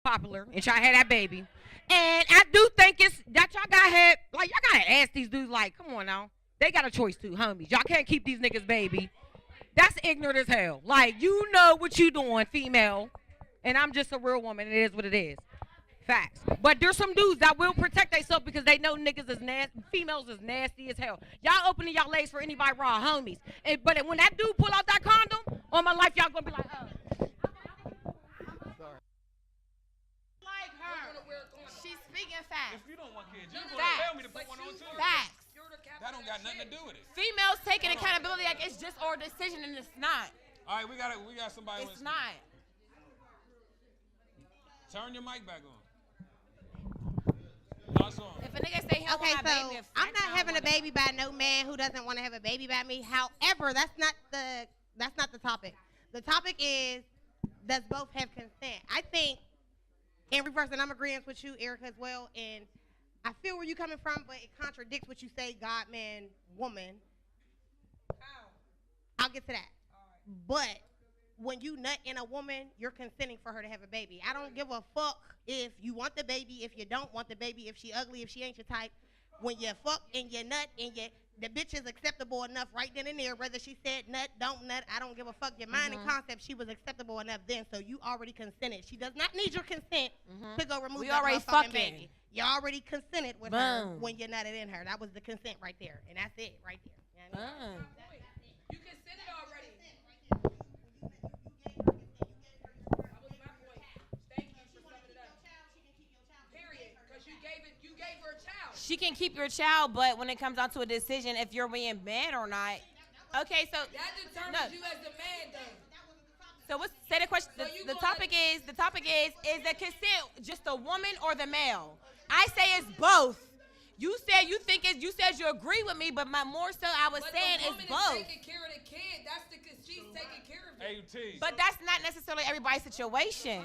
popular and y'all had that baby. And I do think it's that y'all gotta ask these dudes like, come on now. They got a choice too, homies. Y'all can't keep these niggas baby. That's ignorant as hell. Like, you know what you doing, female. And I'm just a real woman. It is what it is. Facts. But there's some dudes that will protect themselves because they know niggas is nasty, females is nasty as hell. Y'all opening y'all legs for anybody raw, homies. But when that dude pull out that condom, on my life, y'all gonna be like, oh. Like her. She's speaking facts. If you don't want kids, you're going to tell me to put one on too. Facts. That don't got nothing to do with it. Females taking accountability like it's just our decision and it's not. All right, we got somebody. It's not. Turn your mic back on. If a nigga say he don't want my baby, I'm not having a baby by no man who doesn't want to have a baby by me. However, that's not the topic. The topic is, does both have consent? I think in reverse, and I'm agreeing with you, Ericka, as well. And I feel where you're coming from, but it contradicts what you say, God, man, woman. I'll get to that. But when you nut in a woman, you're consenting for her to have a baby. I don't give a fuck if you want the baby, if you don't want the baby, if she ugly, if she ain't your type. When you fuck and you nut and the bitch is acceptable enough right then and there, whether she said nut, don't nut, I don't give a fuck. Your mind and concept, she was acceptable enough then, so you already consented. She does not need your consent to go remove that motherfucking baby. You already consented with her when you nutted in her. That was the consent right there, and that's it right there. You know what I mean? You consented already. she can keep your child, but when it comes down to a decision, if you're being mad or not, okay, so that determines you as the man, though. So say the question. The topic is the consent just the woman or the male? I say it's both. You said you agree with me, but more so I was saying it's both. Is taking care of the kid. She's taking care of it. But that's not necessarily everybody's situation.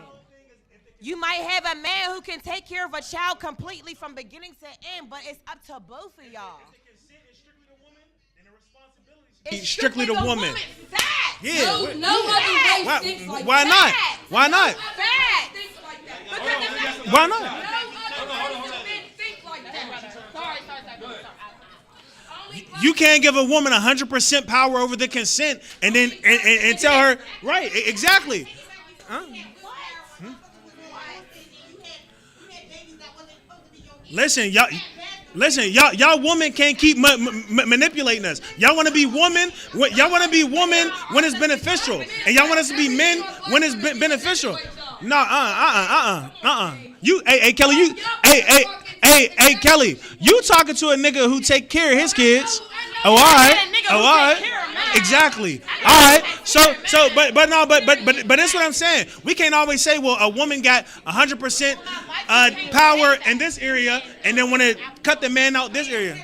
You might have a man who can take care of a child completely from beginning to end, but it's up to both of y'all. It's strictly the woman. Fact. Yeah. No other race thinks like why not? Why not? Fact. Why not? No other race think like that. Sorry. You can't give a woman 100% power over the consent and then and tell her right. Exactly. Huh? Listen, y'all women can't keep manipulating us. Y'all want to be woman. Y'all want to be woman when it's beneficial, and y'all want us to be men when it's beneficial. No, You, hey, Kelly, hey, Kelly, you talking to a nigga who take care of his kids? Oh, all right. Exactly. All right. So, but that's what I'm saying. We can't always say, well, a woman got 100% power in this area, and then when it cut the man out this area.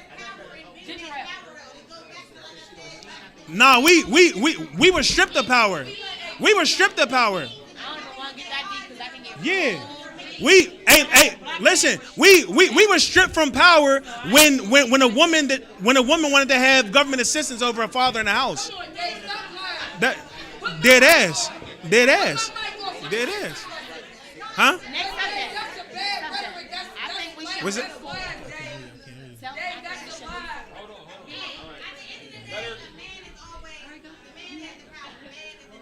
Nah, we were stripped of power. We were stripped of power. Yeah. Listen. We were stripped from power when a woman wanted to have government assistance over a father in the house. That dead ass. Huh? Was it?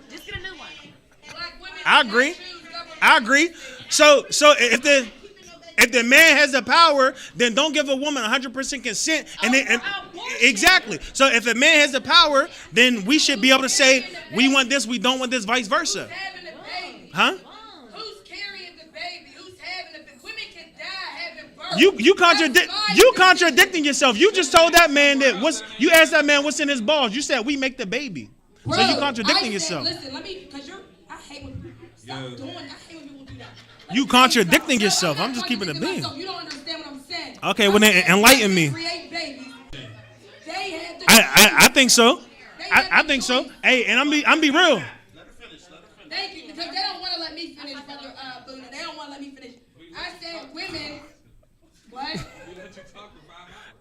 Just get a new one. I agree. So if the man has the power, then don't give a woman 100% consent. And exactly. So if a man has the power, then we should be able to say we want this, we don't want this, vice versa. Who's having the baby? Huh? Who's carrying the baby? Who's having the baby? Women can die having birth. You contradicting yourself. You just told that man you asked that man what's in his balls. You said we make the baby. Bro, so you contradicting yourself. Listen, I hate when stop doing. I hate when people do that. You contradicting yourself. I'm just keeping it being. You don't understand what I'm saying. Okay, well then enlighten me. Create babies. They had I think so. I think so. Hey, and I'm be real. Thank you, because they don't want to let me finish, brother Boona. They don't want to let me finish. I said women. What?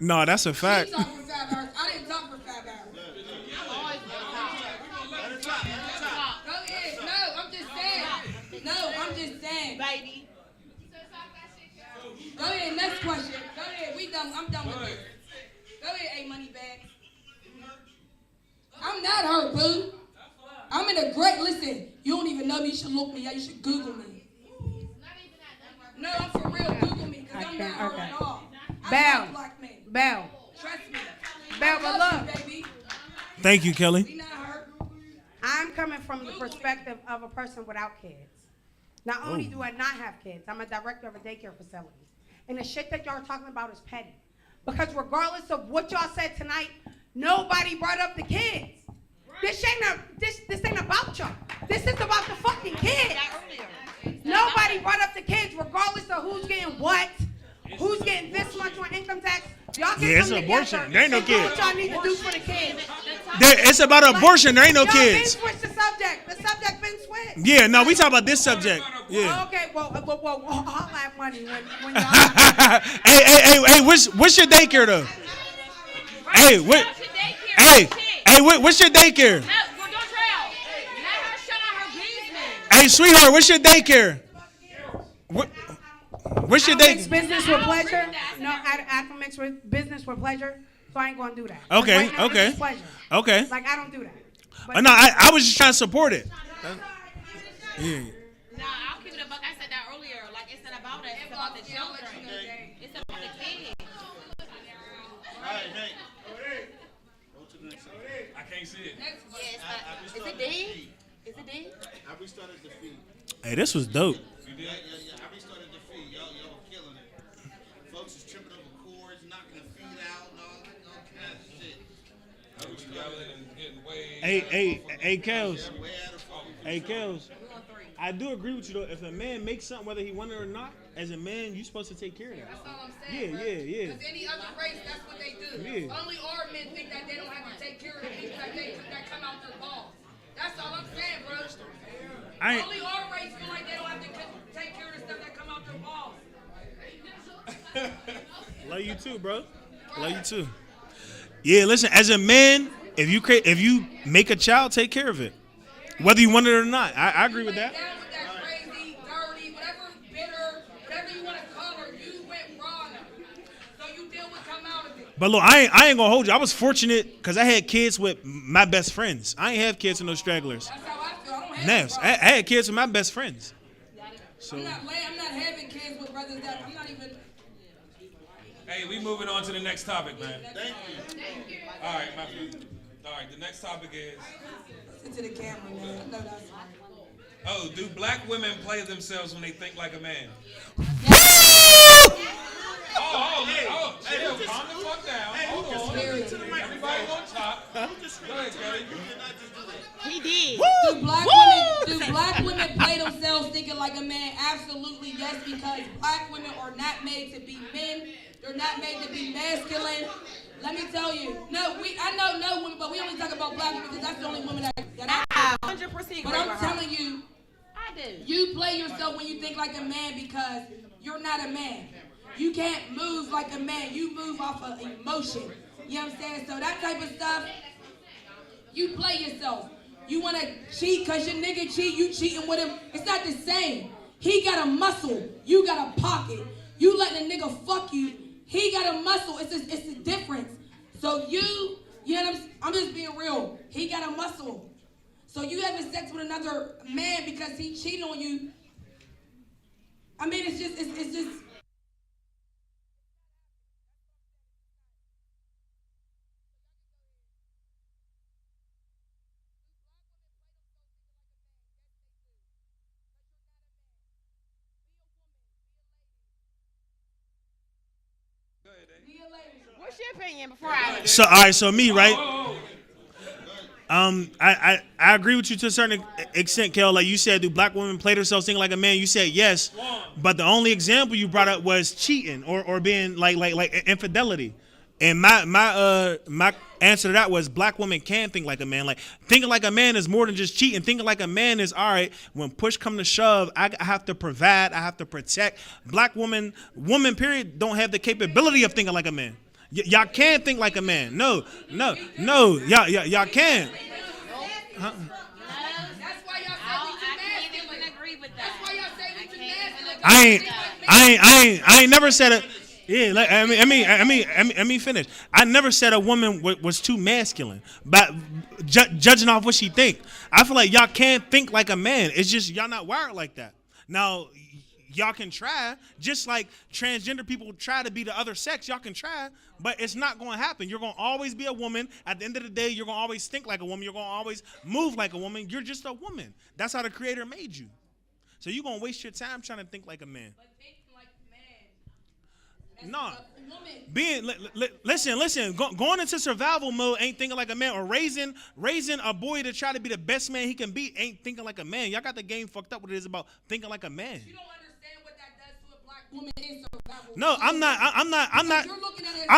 No, that's a fact. She talked for 5 hours. I didn't talk for 5 hours. Go ahead. No, I'm just saying. Baby. Go ahead, next question. Go ahead, we done. I'm done with this. Go ahead, A Money Bag. I'm not her, boo. I'm in a great, listen, you don't even know me, you should look me up, you should Google me. No, I'm for real, Google me, because I'm not her at all. I'm not a black man. Bell. Trust me. Bell, but look. Baby. Thank you, Kelly. We not her. I'm coming from the perspective of a person without kids. Not only do I not have kids, I'm a director of a daycare facility. And the shit that y'all are talking about is petty. Because regardless of what y'all said tonight, nobody brought up the kids. This ain't about y'all. This is about the fucking kids. Nobody brought up the kids, regardless of who's getting what, who's getting this much on income tax. Y'all can Yeah, it's come abortion. together There ain't no and do kids. what y'all need to do for the kids. It's about abortion. There ain't no Y'all kids. been switched the subject. The subject been switched. Yeah, no, we talk about this subject. Yeah. Okay, well, holla at money when y'all. Hey, what's your daycare though? Hey, what? Hey, what's your daycare? Hey, sweetheart, what's your daycare? What's your Mix daycare? business with pleasure. No, I don't mix with business with pleasure, so I ain't gonna do that. Okay, Right now, okay. this is pleasure. Okay. Like I don't do that. But No, I was just trying to support it. Yeah. No, I'll keep it a buck. I said that earlier. Like, it's not about us. It's about the children. It's about the kids. I can't see it. Yes, is it D? Is it D? I restarted the feed. Hey, this was dope. Yeah. I restarted the feed. Y'all were killing it. Folks is tripping over cords, knocking the feed out, and all kinds of shit. I was yelling and getting way. Hey, Kels. Way out of focus. Hey, Kels. I do agree with you though. If a man makes something, whether he won it or not, as a man, you're supposed to take care of that. That's all I'm saying. Yeah. Because any other race, that's what they do. Yeah. Only our men think that they don't have to take care of the people that come out their balls. That's all I'm saying, bro. Only our race feel like they don't have to take care of the stuff that come out their balls. Love you too, bro. Love you too. Yeah, listen. As a man, if you make a child, take care of it, whether you want it or not. I agree with that. Down with that crazy, dirty, whatever bitter, whatever you want to call her, you went wrong. So you deal with come out of it. But look, I ain't gonna hold you. I was fortunate because I had kids with my best friends. I ain't have kids with no stragglers. That's how I feel. I don't have Next, I had kids with my best friends. So I'm not having kids with brothers that I'm not even. Hey, we moving on to the next topic, man. Thank you. All right, my friend. All right, the next topic is. Into the camera, man. I know that's right. Oh, do black women play themselves when they think like a man? Chill, calm the fuck down. Hold on. Everybody on top. Go ahead, Kelly. He did. Do black women play themselves thinking like a man? Absolutely yes, because black women are not made to be men. They're not made to be masculine. Let me tell you. I know no women, but we only talk about black women because that's the only women that I know. 100%. But I'm telling you, I do. you play yourself when you think like a man because you're not a man. You can't move like a man. You move off of emotion. You know what I'm saying? So that type of stuff, you play yourself. You want to cheat because your nigga cheat, you cheating with him. It's not the same. He got a muscle. You got a pocket. You letting a nigga fuck you. He got a muscle. It's a difference. So you know what I'm just being real. He got a muscle. So you having sex with another man because he cheated on you. I mean, it's just. What's your opinion before I? all right. So me, right? I agree with you to a certain extent, Kel. Like you said, do black women play themselves thinking like a man? You said yes, but the only example you brought up was cheating or being like infidelity. And my answer to that was black women can think like a man. Like thinking like a man is more than just cheating. Thinking like a man is all right. When push come to shove, I have to provide. I have to protect. Black woman period don't have the capability of thinking like a man. Y'all can think like a man. No. Y'all can. Huh? That's why y'all say we too masculine. I can't even agree with that. That's why y'all say we too masculine. I ain't. I ain't never said it. Yeah, like, let me finish. I never said a woman was too masculine, but judging off what she think, I feel like y'all can't think like a man. It's just y'all not wired like that. Now, y'all can try, just like transgender people try to be the other sex. Y'all can try, but it's not going to happen. You're going to always be a woman. At the end of the day, you're going to always think like a woman. You're going to always move like a woman. You're just a woman. That's how the Creator made you. So you're going to waste your time trying to think like a man. No, listen. Going into survival mode ain't thinking like a man, or raising a boy to try to be the best man he can be ain't thinking like a man. Y'all got the game fucked up. What it is about thinking like a man. You don't understand what that does to a black woman in survival. No, I'm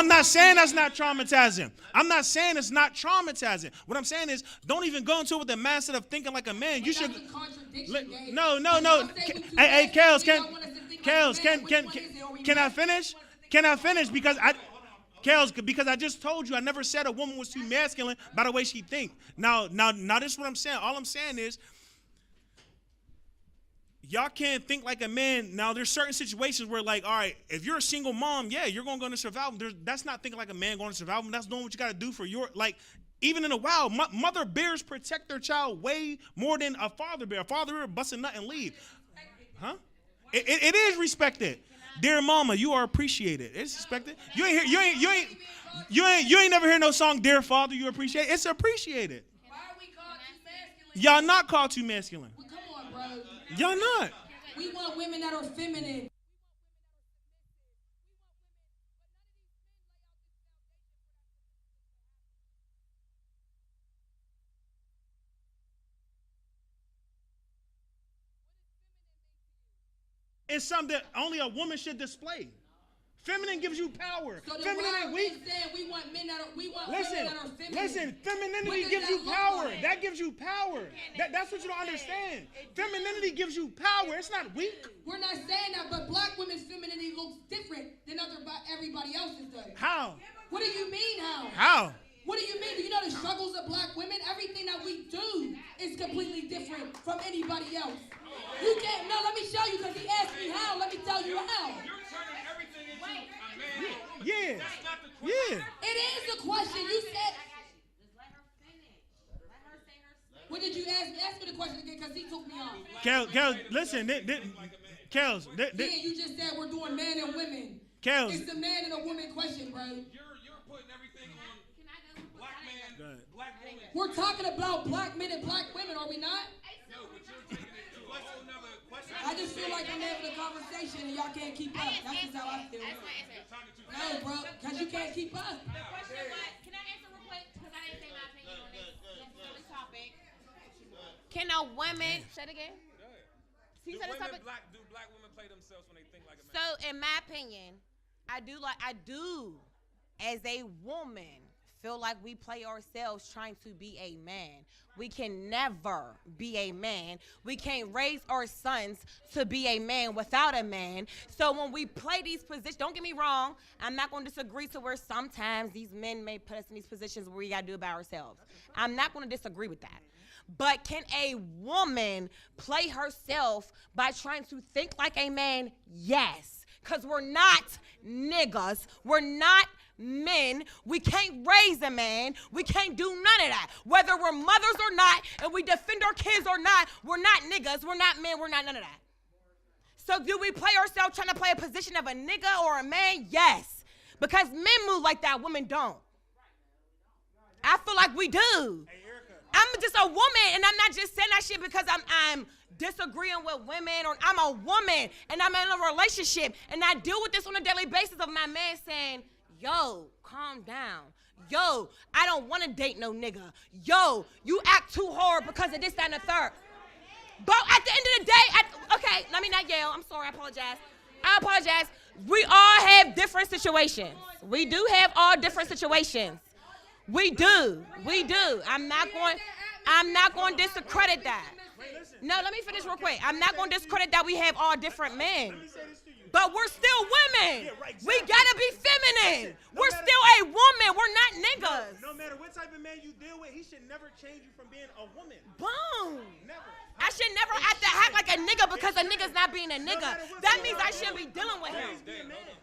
not saying that's not traumatizing. I'm not saying it's not traumatizing. What I'm saying is, don't even go into it with the mindset of thinking like a man. You should. No. Hey, Kels, can I finish? Can I finish? Because I just told you I never said a woman was too masculine by the way she think. Now this is what I'm saying. All I'm saying is y'all can't think like a man. Now there's certain situations where, like, all right, if you're a single mom, yeah, you're gonna go into survival. That's not thinking like a man going to survival. That's doing what you gotta do for your, like, even in the wild, mother bears protect their child way more than a father bear. A father bear bust a nut and leave. Huh? It is respected. Dear mama, you are appreciated. It's respected. You ain't never hear no song, Dear Father, you appreciate it. It's appreciated. Why are we called too masculine? Y'all not called too masculine. Well, come on, bro. Y'all not. We want women that are feminine. It's something that only a woman should display. Feminine gives you power. So feminine ain't weak. We want men that are, women that are feminine. Listen, femininity gives you power. Like? That gives you power. That's what you don't understand. Femininity gives you power. It's not weak. We're not saying that, but black women's femininity looks different than everybody else's does. How? What do you mean how? How? What do you mean? Do you know the struggles of black women? Everything that we do is completely different from anybody else. You can't. No, let me show you, because he asked me how. Let me tell you how. You're turning everything into a man. Yeah. That's not the question. Yeah. It is the question. You said. What did you ask? Ask me the question again, because he took me off. Kels, listen. Kels. Yeah, you just said we're doing man and women. Kels. It's the man and a woman question, bro. You're putting everything on black man, black woman. We're talking about black men and black women, are we not? No, but you're taking it to another question. I just feel like I'm having a conversation and y'all can't keep up. That's just how I feel. No, bro, because you can't keep up. The question was, can I answer real quick? Because I didn't say my opinion on this topic. Can a woman, say it again? Do black women play themselves when they think like a man? So, in my opinion, I do, as a woman, feel like we play ourselves trying to be a man. We can never be a man. We can't raise our sons to be a man without a man. So when we play these positions, don't get me wrong, I'm not going to disagree to where sometimes these men may put us in these positions where we got to do it by ourselves. I'm not going to disagree with that. But can a woman play herself by trying to think like a man? Yes. Because we're not niggas. We're not men. We can't raise a man. We can't do none of that. Whether we're mothers or not, and we defend our kids or not, we're not niggas. We're not men. We're not none of that. So do we play ourselves trying to play a position of a nigga or a man? Yes. Because men move like that. Women don't. I feel like we do. I'm just a woman, and I'm not just saying that shit because I'm disagreeing with women, or I'm a woman and I'm in a relationship and I deal with this on a daily basis of my man saying, yo, calm down. Yo, I don't want to date no nigga. Yo, you act too hard because of this, that, and the third. But at the end of the day, okay, let me not yell. I'm sorry, I apologize. We all have different situations. We do have all different situations. We do. I'm not going to discredit that. No, let me finish real quick. I'm not going to discredit that we have all different men. But we're still women. Yeah, right, exactly. We gotta be feminine. We're still a woman. We're not niggas. No matter what type of man you deal with, he should never change you from being a woman. Boom. Never. I should never have to act like a nigga because a nigga's not being a nigga. That means I shouldn't be dealing with him. Always be a man.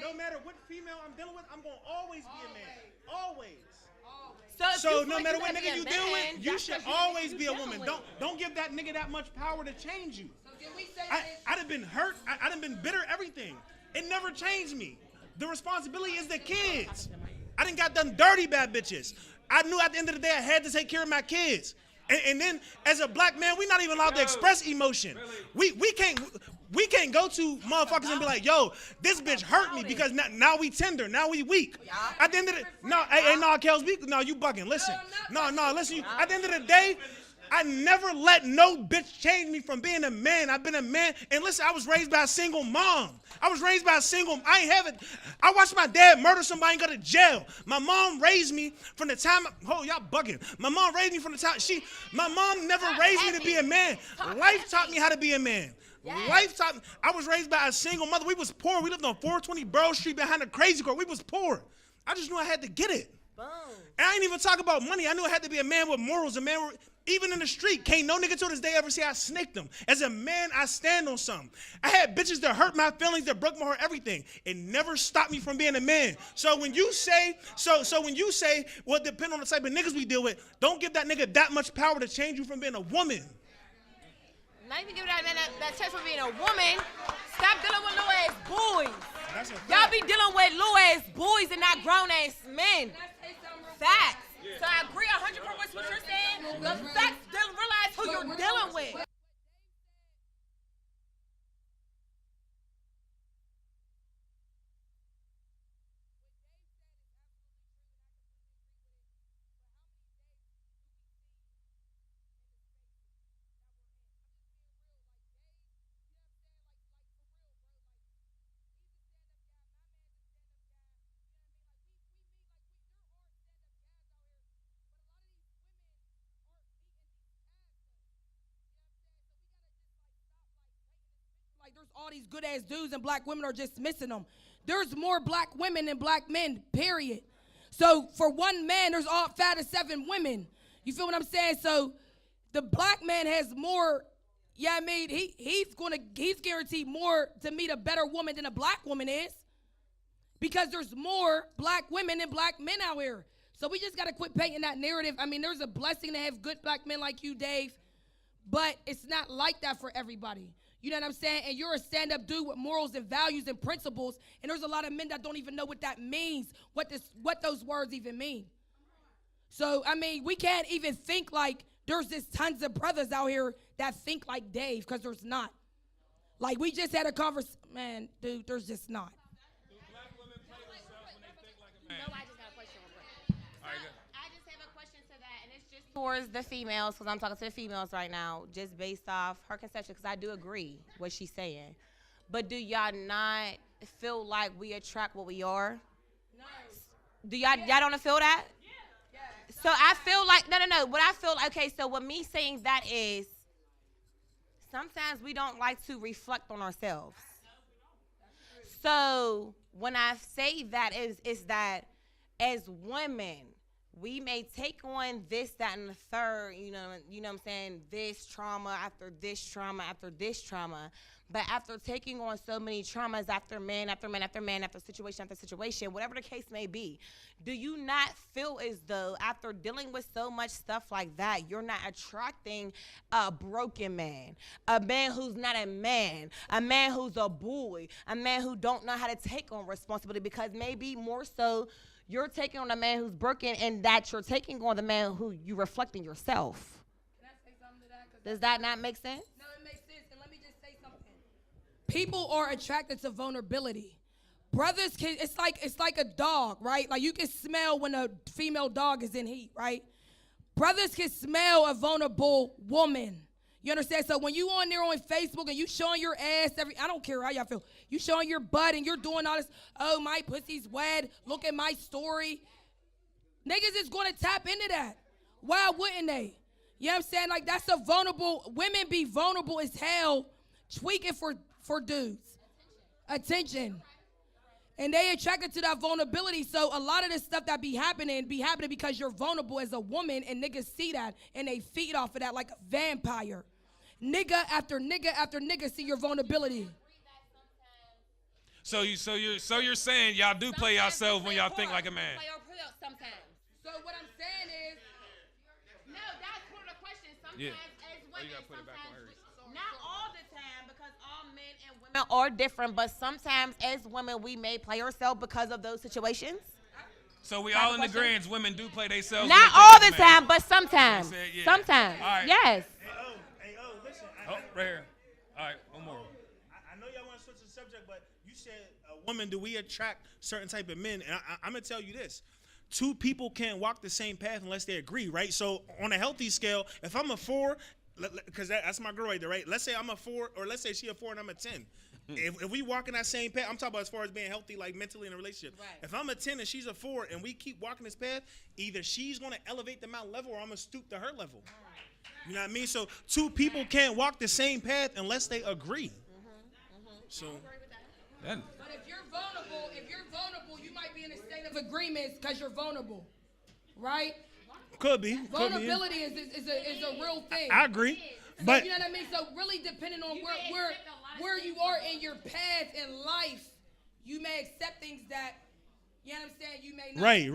No matter what female I'm dealing with, I'm gonna always be a man. Always. So no matter what nigga you deal with, you should always be a woman. Don't give that nigga that much power to change you. I'd have been hurt. I'd have been bitter. Everything. It never changed me. The responsibility is the kids. I done got done dirty bad bitches. I knew at the end of the day I had to take care of my kids. And then as a black man, we're not even allowed to express emotion. We can't go to motherfuckers and be like, yo, this bitch hurt me because now we tender, now we weak. At the end of the no, Kels, no, you bugging. Listen, listen. At the end of the day, I never let no bitch change me from being a man. I've been a man. And listen, I was raised by a single mom. I ain't have it. I watched my dad murder somebody and go to jail. My mom raised me from the time, y'all bugging. My mom raised me from the time, my mom never raised me to be a man. Life taught me how to be a man. Life taught me. I was raised by a single mother. We was poor. We lived on 420 Borough Street behind the Crazy Court. We was poor. I just knew I had to get it. Boom. And I ain't even talk about money. I knew I had to be a man with morals, a man with, even in the street, can't no nigga to this day ever say I snaked them. As a man, I stand on something. I had bitches that hurt my feelings, that broke my heart, everything. It never stopped me from being a man. So when you say, well, it depends on the type of niggas we deal with, don't give that nigga that much power to change you from being a woman. Not even give that man that chance for being a woman. Stop dealing with little ass boys. Y'all be dealing with little ass boys and not grown ass men. Facts. So I agree 100% with what you're saying. The facts, realize who you're dealing with. Like there's all these good ass dudes and black women are just missing them. There's more black women than black men, period. So for one man, there's all 5 to 7 women. You feel what I'm saying? So the black man has more, I mean, he's guaranteed more to meet a better woman than a black woman is. Because there's more black women than black men out here. So we just gotta quit painting that narrative. I mean, there's a blessing to have good black men like you, Dave, but it's not like that for everybody. You know what I'm saying? And you're a stand-up dude with morals and values and principles, and there's a lot of men that don't even know what that means, what those words even mean. So, I mean, we can't even think like there's just tons of brothers out here that think like Dave, because there's not. Like, we just had a conversation. Man, dude, there's just not. Do black women play themselves when they think like a man? No, I just got a question real quick. I just have a question to that, and it's just towards the females, because I'm talking to the females right now, just based off her conception, because I do agree what she's saying. But do y'all not feel like we attract what we are? No. Do y'all don't feel that? Yeah. So I feel like, no. What I feel like, okay, so what me saying that is, sometimes we don't like to reflect on ourselves. So when I say that is that as women, we may take on this, that, and the third, you know what I'm saying, this trauma after this trauma after this trauma. But after taking on so many traumas after man after man after man after situation, whatever the case may be, do you not feel as though after dealing with so much stuff like that, you're not attracting a broken man, a man who's not a man who's a bully, a man who don't know how to take on responsibility, because maybe more so you're taking on a man who's broken, and that you're taking on the man who you reflecting yourself. Can I say something to that? Does that not make sense? No, it makes sense. And let me just say something. People are attracted to vulnerability. Brothers can, it's like a dog, right? Like you can smell when a female dog is in heat, right? Brothers can smell a vulnerable woman. You understand? So when you on there on Facebook and you showing your ass I don't care how y'all feel. You showing your butt and you're doing all this, oh, my pussy's wet, look at my story. Niggas is going to tap into that. Why wouldn't they? You know what I'm saying? Like, that's a vulnerable, women be vulnerable as hell, tweaking for dudes. Attention. And they attracted to that vulnerability. So a lot of this stuff that be happening because you're vulnerable as a woman, and niggas see that and they feed off of that like a vampire. Nigga after nigga after nigga see your vulnerability. So you're saying y'all do play yourself when y'all think like a man. Sometimes. So what I'm saying is, No, that's one of the questions. Sometimes Yeah. as Oh, you women, gotta put it back on hers. not all the time, because all men and women are different, but sometimes as women we may play ourselves because of those situations. So we all in the agreement, women do play themselves. Not all the time, but sometimes. Said, yeah. Sometimes. All right. Yes. Hey, listen. Oh, right here. All right, one more. I know y'all want to switch the subject, but you said, woman, do we attract certain type of men? And I'm going to tell you this. Two people can't walk the same path unless they agree, right? So on a healthy scale, if I'm a 4, because that's my girl right there, right? Let's say I'm a 4, or let's say she a 4 and I'm a 10. If we walk in that same path, I'm talking about as far as being healthy, like mentally in a relationship. Right. If I'm a 10 and she's a 4 and we keep walking this path, either she's going to elevate to my level or I'm going to stoop to her level. You know what I mean? So two people can't walk the same path unless they agree. So. Then. but if you're vulnerable, you might be in a state of agreement because you're vulnerable, right? Could be. Vulnerability is a real thing. I agree. So, But you know what I mean? So really depending on where you are in your path in life, you may accept things that, you know what I'm saying, you may not. Right.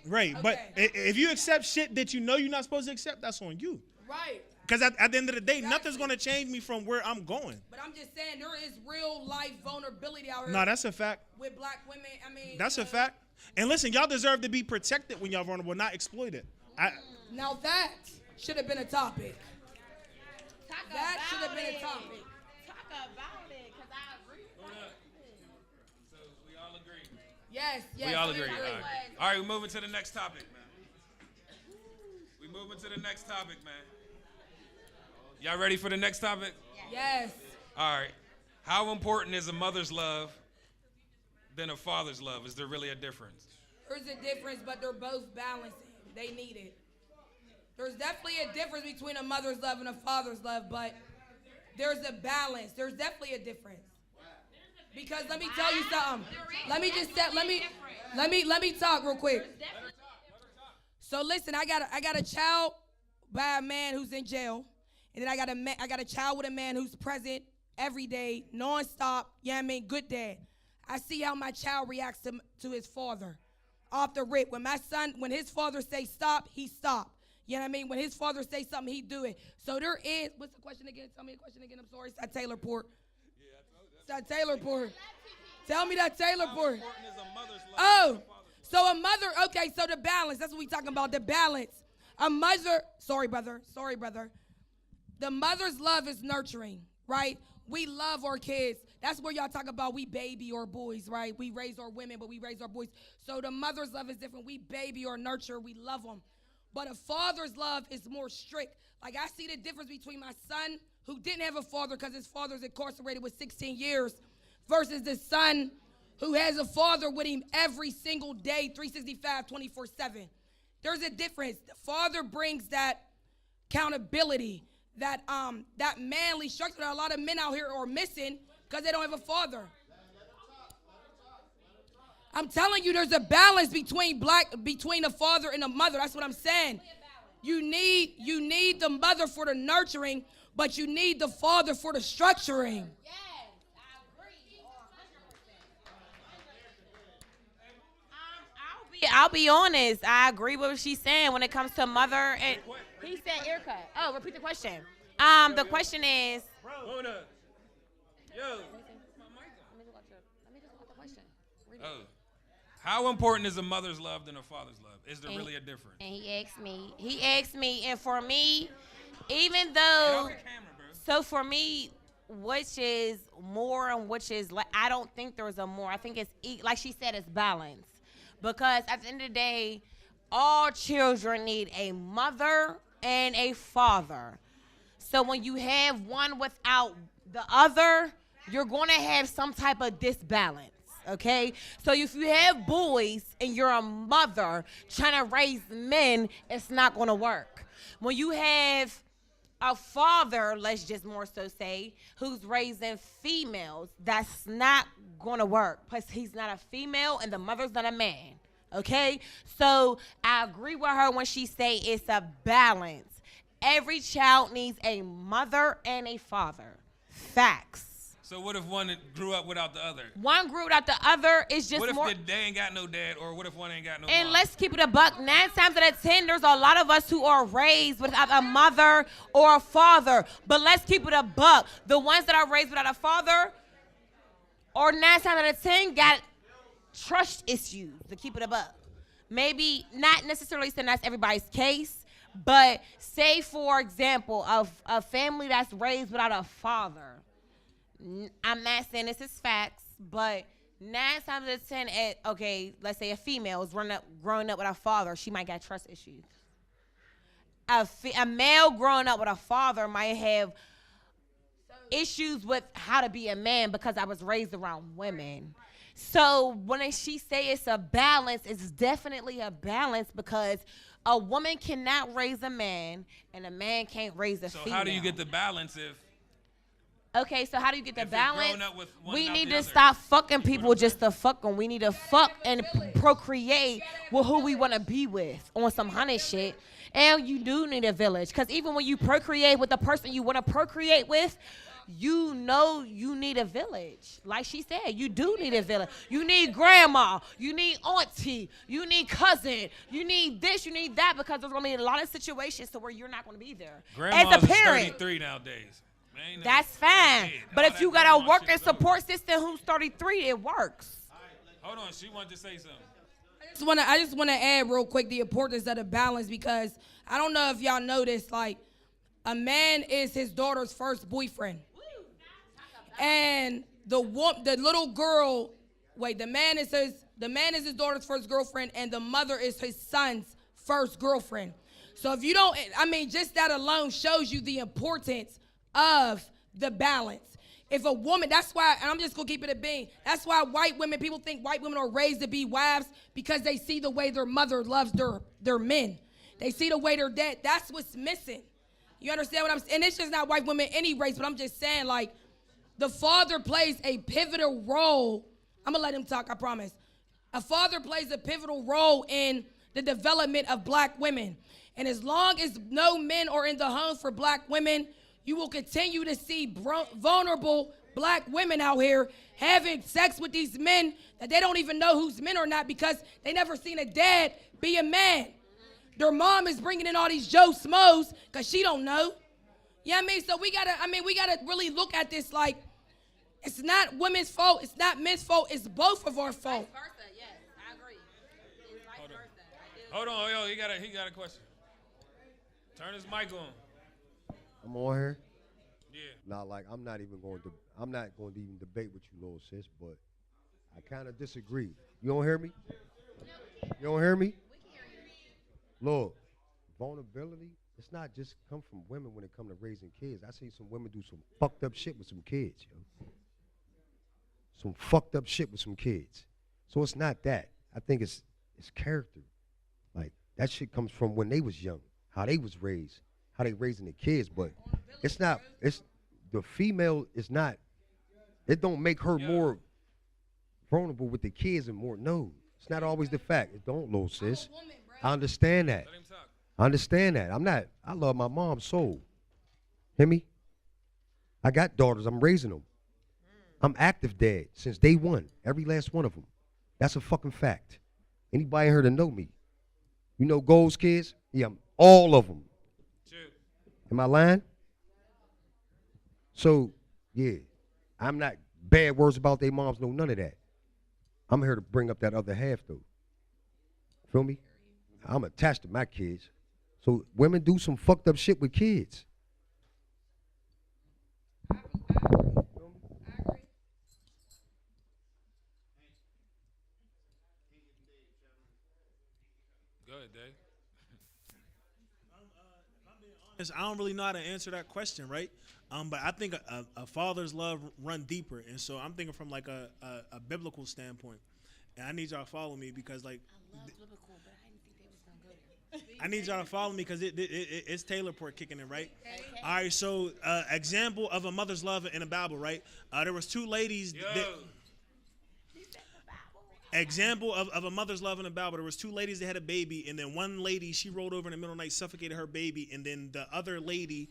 Okay. But if you accept shit that you know you're not supposed to accept, that's on you. Right. Because at the end of the day, Exactly. nothing's going to change me from where I'm going. But I'm just saying there is real life vulnerability out here. No, that's a fact. With black women, I mean. That's a fact. And listen, y'all deserve to be protected when y'all vulnerable, not exploited. Now that should have been a topic. That should have been a topic. Talk about it, because I agree. So we all agree. Yes. We all agree. All right, we're moving to the next topic, man. We moving to the next topic, man. Y'all ready for the next topic? Yes. All right. How important is a mother's love than a father's love? Is there really a difference? There's a difference, but they're both balancing. They need it. There's definitely a difference between a mother's love and a father's love, but there's a balance. There's definitely a difference. Because let me tell you something. Let me talk real quick. So listen, I got a child by a man who's in jail, and then I got a child with a man who's present every day, nonstop. You know what I mean? Good dad. I see how my child reacts to his father off the rip. When his father say stop, he stop. You know what I mean? When his father say something, he do it. So there is, what's the question again? Tell me the question again. I'm sorry. It's that Taylor Port. It's that Taylor Port. Tell me that Taylor Port. Oh, so a mother, okay, so the balance. That's what we talking about, the balance. A mother, sorry, brother. The mother's love is nurturing, right? We love our kids. That's where y'all talk about we baby our boys, right? We raise our women, but we raise our boys. So the mother's love is different. We baby or nurture. We love them. But a father's love is more strict. Like, I see the difference between my son, who didn't have a father because his father's incarcerated with 16 years, versus the son who has a father with him every single day, 365, 24/7. There's a difference. The father brings that accountability, that manly structure that a lot of men out here are missing because they don't have a father. I'm telling you, there's a balance between a father and a mother. That's what I'm saying. You need the mother for the nurturing, but you need the father for the structuring. Yes, I agree. I'll be honest. I agree with what she's saying when it comes to mother. And he said Ericka. Oh, repeat the question. The question is. Hold up. Yo. Let me just watch the question. Oh. How important is a mother's love than a father's love? Is there really a difference? And he asked me, and for me, even though, so for me, which is more and which is, like, I don't think there's a more. I think it's, like she said, it's balance. Because at the end of the day, all children need a mother and a father. So when you have one without the other, you're going to have some type of disbalance. Okay, so if you have boys and you're a mother trying to raise men, it's not going to work. When you have a father, let's just more so say, who's raising females, that's not going to work. Plus, he's not a female and the mother's not a man. Okay? So I agree with her when she say it's a balance. Every child needs a mother and a father. Facts. So what if one grew up without the other? One grew without the other is just more. What if they ain't got no dad, or what if one ain't got no And mom? let's keep it a buck. 9 times out of 10, there's a lot of us who are raised without a mother or a father. But let's keep it a buck. The ones that are raised without a father, or 9 times out of 10, got trust issues, to keep it a buck. Maybe not necessarily saying that's everybody's case, but say, for example, of a family that's raised without a father. I'm not saying this is facts, but 9 times out of 10, okay, let's say a female is growing up with a father, she might get trust issues. A male growing up with a father might have issues with how to be a man because I was raised around women. So when she say it's a balance, it's definitely a balance because a woman cannot raise a man and a man can't raise a female. So how do you get the balance if... Okay, so how do you get the balance? We need to other. stop fucking people just to fuck them. We need to fuck and procreate with who we want to be with on some honey shit. And you do need a village. Because even when you procreate with the person you want to procreate with, you know you need a village. Like she said, you do need a village. You need grandma. You need auntie. You need cousin. You need this. You need that because there's going to be a lot of situations to where you're not going to be there. Grandma's as a parent. 33 nowadays. That's fine. But if you got a working support system who's 33, it works. Hold on, she wanted to say something. I just want to add real quick the importance of the balance because I don't know if y'all noticed, like, a man is his daughter's first boyfriend. And the little girl, the man is his daughter's first girlfriend and the mother is his son's first girlfriend. So if you don't, just that alone shows you the importance of the balance. If a woman, that's why, and I'm just gonna keep it a bean, that's why people think white women are raised to be wives because they see the way their mother loves their men. They see the way their dad, that's what's missing. You understand what I'm saying? And it's just not white women any race, but I'm just saying, like, the father plays a pivotal role. I'm gonna let him talk, I promise. A father plays a pivotal role in the development of black women. And as long as no men are in the homes for black women, you will continue to see vulnerable black women out here having sex with these men that they don't even know who's men or not because they never seen a dad be a man. Their mom is bringing in all these Joe Smoes because she don't know. You know what I mean? So we gotta really look at this like it's not women's fault, it's not men's fault, it's both of our fault. Vice versa, yes, I agree. It's vice versa. Hold on, yo, he got a question. Turn his mic on. I'm on here. Yeah. Now, like, I'm not going to even debate with you, little sis, but I kind of disagree. You don't hear me? You don't hear me? Look, vulnerability, it's not just come from women when it come to raising kids. I see some women do some fucked up shit with some kids, yo. Some fucked up shit with some kids. So it's not that. I think it's character. Like, that shit comes from when they was young, how they was raised. How they raising the kids, but it's not, the female is not, it don't make her more vulnerable with the kids and more, no. It's not always the fact. It don't, little sis. I understand that. I understand that. I love my mom's soul. Hear me? I got daughters, I'm raising them. I'm active dad since day one, every last one of them. That's a fucking fact. Anybody here to know me? You know Gold's kids? Yeah, all of them. Am I lying? So, yeah, I'm not bad words about their moms, no, none of that. I'm here to bring up that other half, though. Feel me? I'm attached to my kids. So women do some fucked up shit with kids. Go ahead, Dave. I don't really know how to answer that question, right? But I think a father's love run deeper, and so I'm thinking from like a biblical standpoint. And I need y'all to follow me because, like, I love biblical, but I didn't think they was gonna go there. I need y'all to follow me because it's Taylor Port kicking in, right? Okay. All right, so example of a mother's love in the Bible, right? There was two ladies. Example of a mother's love in the Bible. There was two ladies that had a baby, and then one lady, she rolled over in the middle of the night, suffocated her baby, and then the other lady,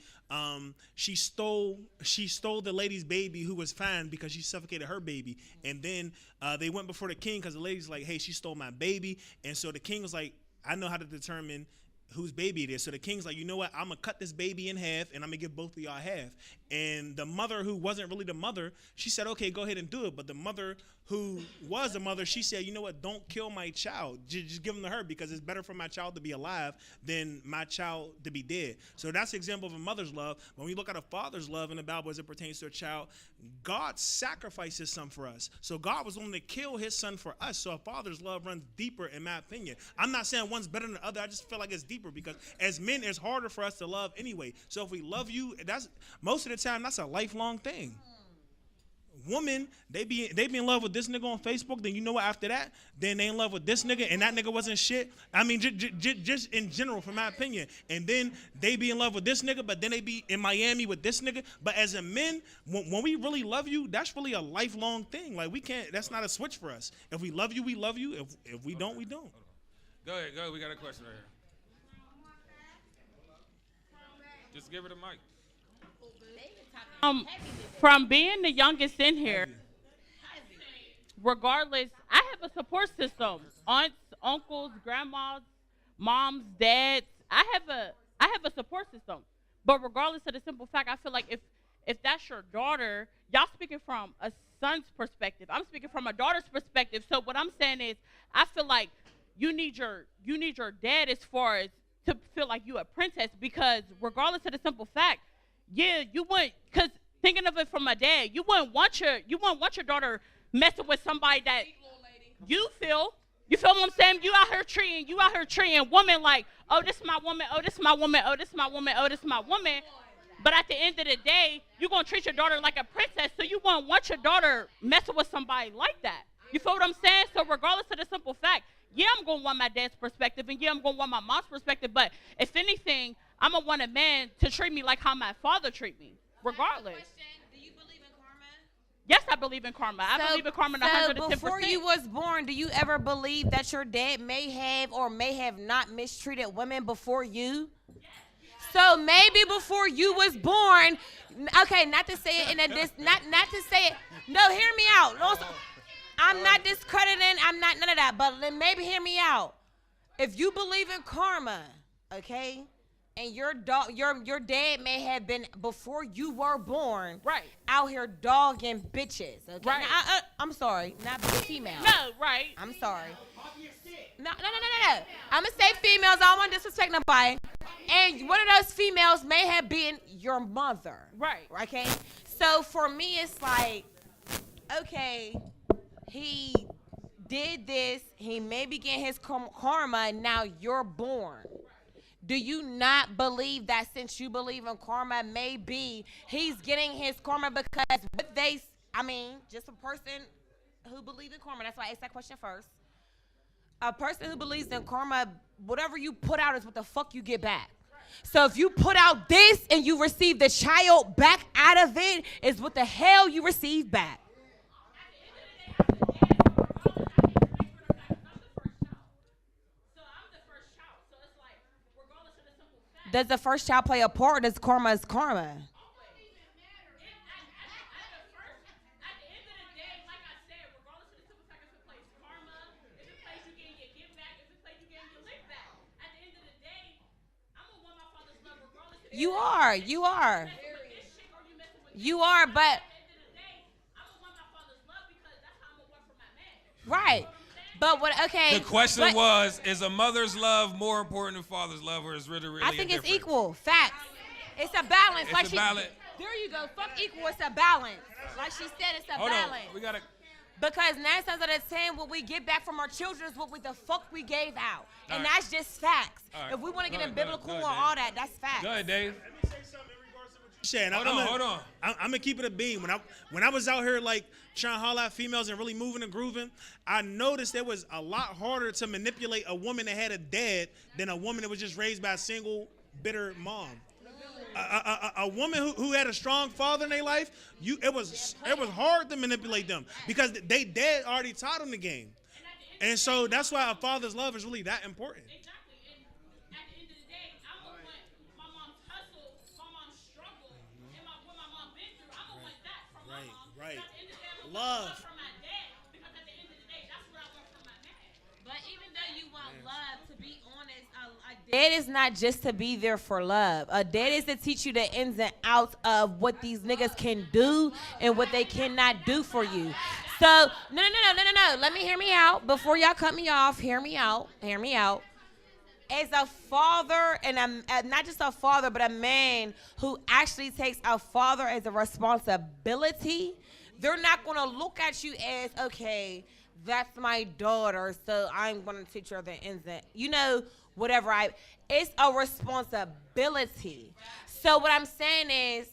she stole the lady's baby who was fine because she suffocated her baby. And then they went before the king because the lady's like, hey, she stole my baby. And so the king was like, I know how to determine whose baby it is. So the king's like, you know what? I'm going to cut this baby in half, and I'm going to give both of y'all half. And the mother, who wasn't really the mother, she said, okay, go ahead and do it. But the mother who was the mother, she said, you know what? Don't kill my child. Just give him to her because it's better for my child to be alive than my child to be dead. So that's an example of a mother's love. When we look at a father's love in the Bible as it pertains to a child, God sacrificed his son for us. So God was willing to kill his son for us. So a father's love runs deeper, in my opinion. I'm not saying one's better than the other. I just feel like it's deeper because as men, it's harder for us to love anyway. So if we love you, that's most of the time, that's a lifelong thing. Women, they be in love with this nigga on Facebook. Then you know what? After that, then they in love with this nigga, and that nigga wasn't shit. I mean, just in general, from my opinion. And then they be in love with this nigga, but then they be in Miami with this nigga. But as a men, when we really love you, that's really a lifelong thing. Like we can't. That's not a switch for us. If we love you, we love you. If we don't, we don't. Go ahead. We got a question right here. Just give her the mic. From being the youngest in here, regardless, I have a support system. Aunts, uncles, grandmas, moms, dads. I have a support system. But regardless of the simple fact, I feel like if that's your daughter, y'all speaking from a son's perspective. I'm speaking from a daughter's perspective. So what I'm saying is, I feel like you need your dad as far as to feel like you a princess, because regardless of the simple fact, yeah, you wouldn't, because thinking of it from my dad, you wouldn't want your daughter messing with somebody that you feel what I'm saying? You out here treating women like, oh, this is my woman, oh, this is my woman, oh, this is my woman, oh, this is my woman. But at the end of the day, you're going to treat your daughter like a princess, so you wouldn't want your daughter messing with somebody like that. You feel what I'm saying? So regardless of the simple fact, yeah, I'm going to want my dad's perspective, and yeah, I'm going to want my mom's perspective, but if anything, I'm going to want a man to treat me like how my father treat me, regardless. Do you believe in karma? Yes, I believe in karma. I believe in karma 110%. So before you was born, do you ever believe that your dad may have or may have not mistreated women before you? So maybe before you was born, okay, not to say it in a not to say it. No, hear me out. No, I'm not discrediting. I'm not none of that. But maybe hear me out. If you believe in karma, okay, and your dad may have been before you were born, right, out here dogging bitches, okay. Right. Now, I'm sorry, not female. No, right. I'm sorry. No. I'm gonna say females. I don't want to disrespect nobody. And one of those females may have been your mother. Right. Okay. So for me, it's like, okay, he did this. He may be getting his karma, and now you're born. Do you not believe that since you believe in karma, maybe he's getting his karma because what just a person who believes in karma. That's why I asked that question first. A person who believes in karma, whatever you put out is what the fuck you get back. So if you put out this and you receive the child back out of it, is what the hell you receive back. Does the first child play a part, or does karma is karma? You are, but right. But what? Okay. The question was: is a mother's love more important than father's love, or is really I think indifferent? it's equal. Facts. It's a balance. It's a balance. There you go. Fuck equal. It's a balance. Like she said, it's a Hold balance. on. We gotta. Because 9 times out of 10, what we get back from our children is what the fuck we gave out, and right. that's just facts. Right. If we want to get in Go biblical ahead, or Dave. all that, that's facts. Go ahead, Dave. Shit, Hold on. I'm gonna keep it a beam. When I was out here like trying to haul out females and really moving and grooving, I noticed it was a lot harder to manipulate a woman that had a dad than a woman that was just raised by a single bitter mom. A woman who had a strong father in their life, it was hard to manipulate them because they dad already taught them the game, and so that's why a father's love is really that important. Right. Love. But even though you want love, to be honest, a dad is not just to be there for love. A dad is to teach you the ins and outs of what these niggas can do and what they cannot do for you. So, no. Let me hear me out. Before y'all cut me off, hear me out. As a father, and not just a father, but a man who actually takes a father as a responsibility, they're not going to look at you as, okay, that's my daughter, so I'm going to teach her the ins and, whatever. It's a responsibility. So what I'm saying is,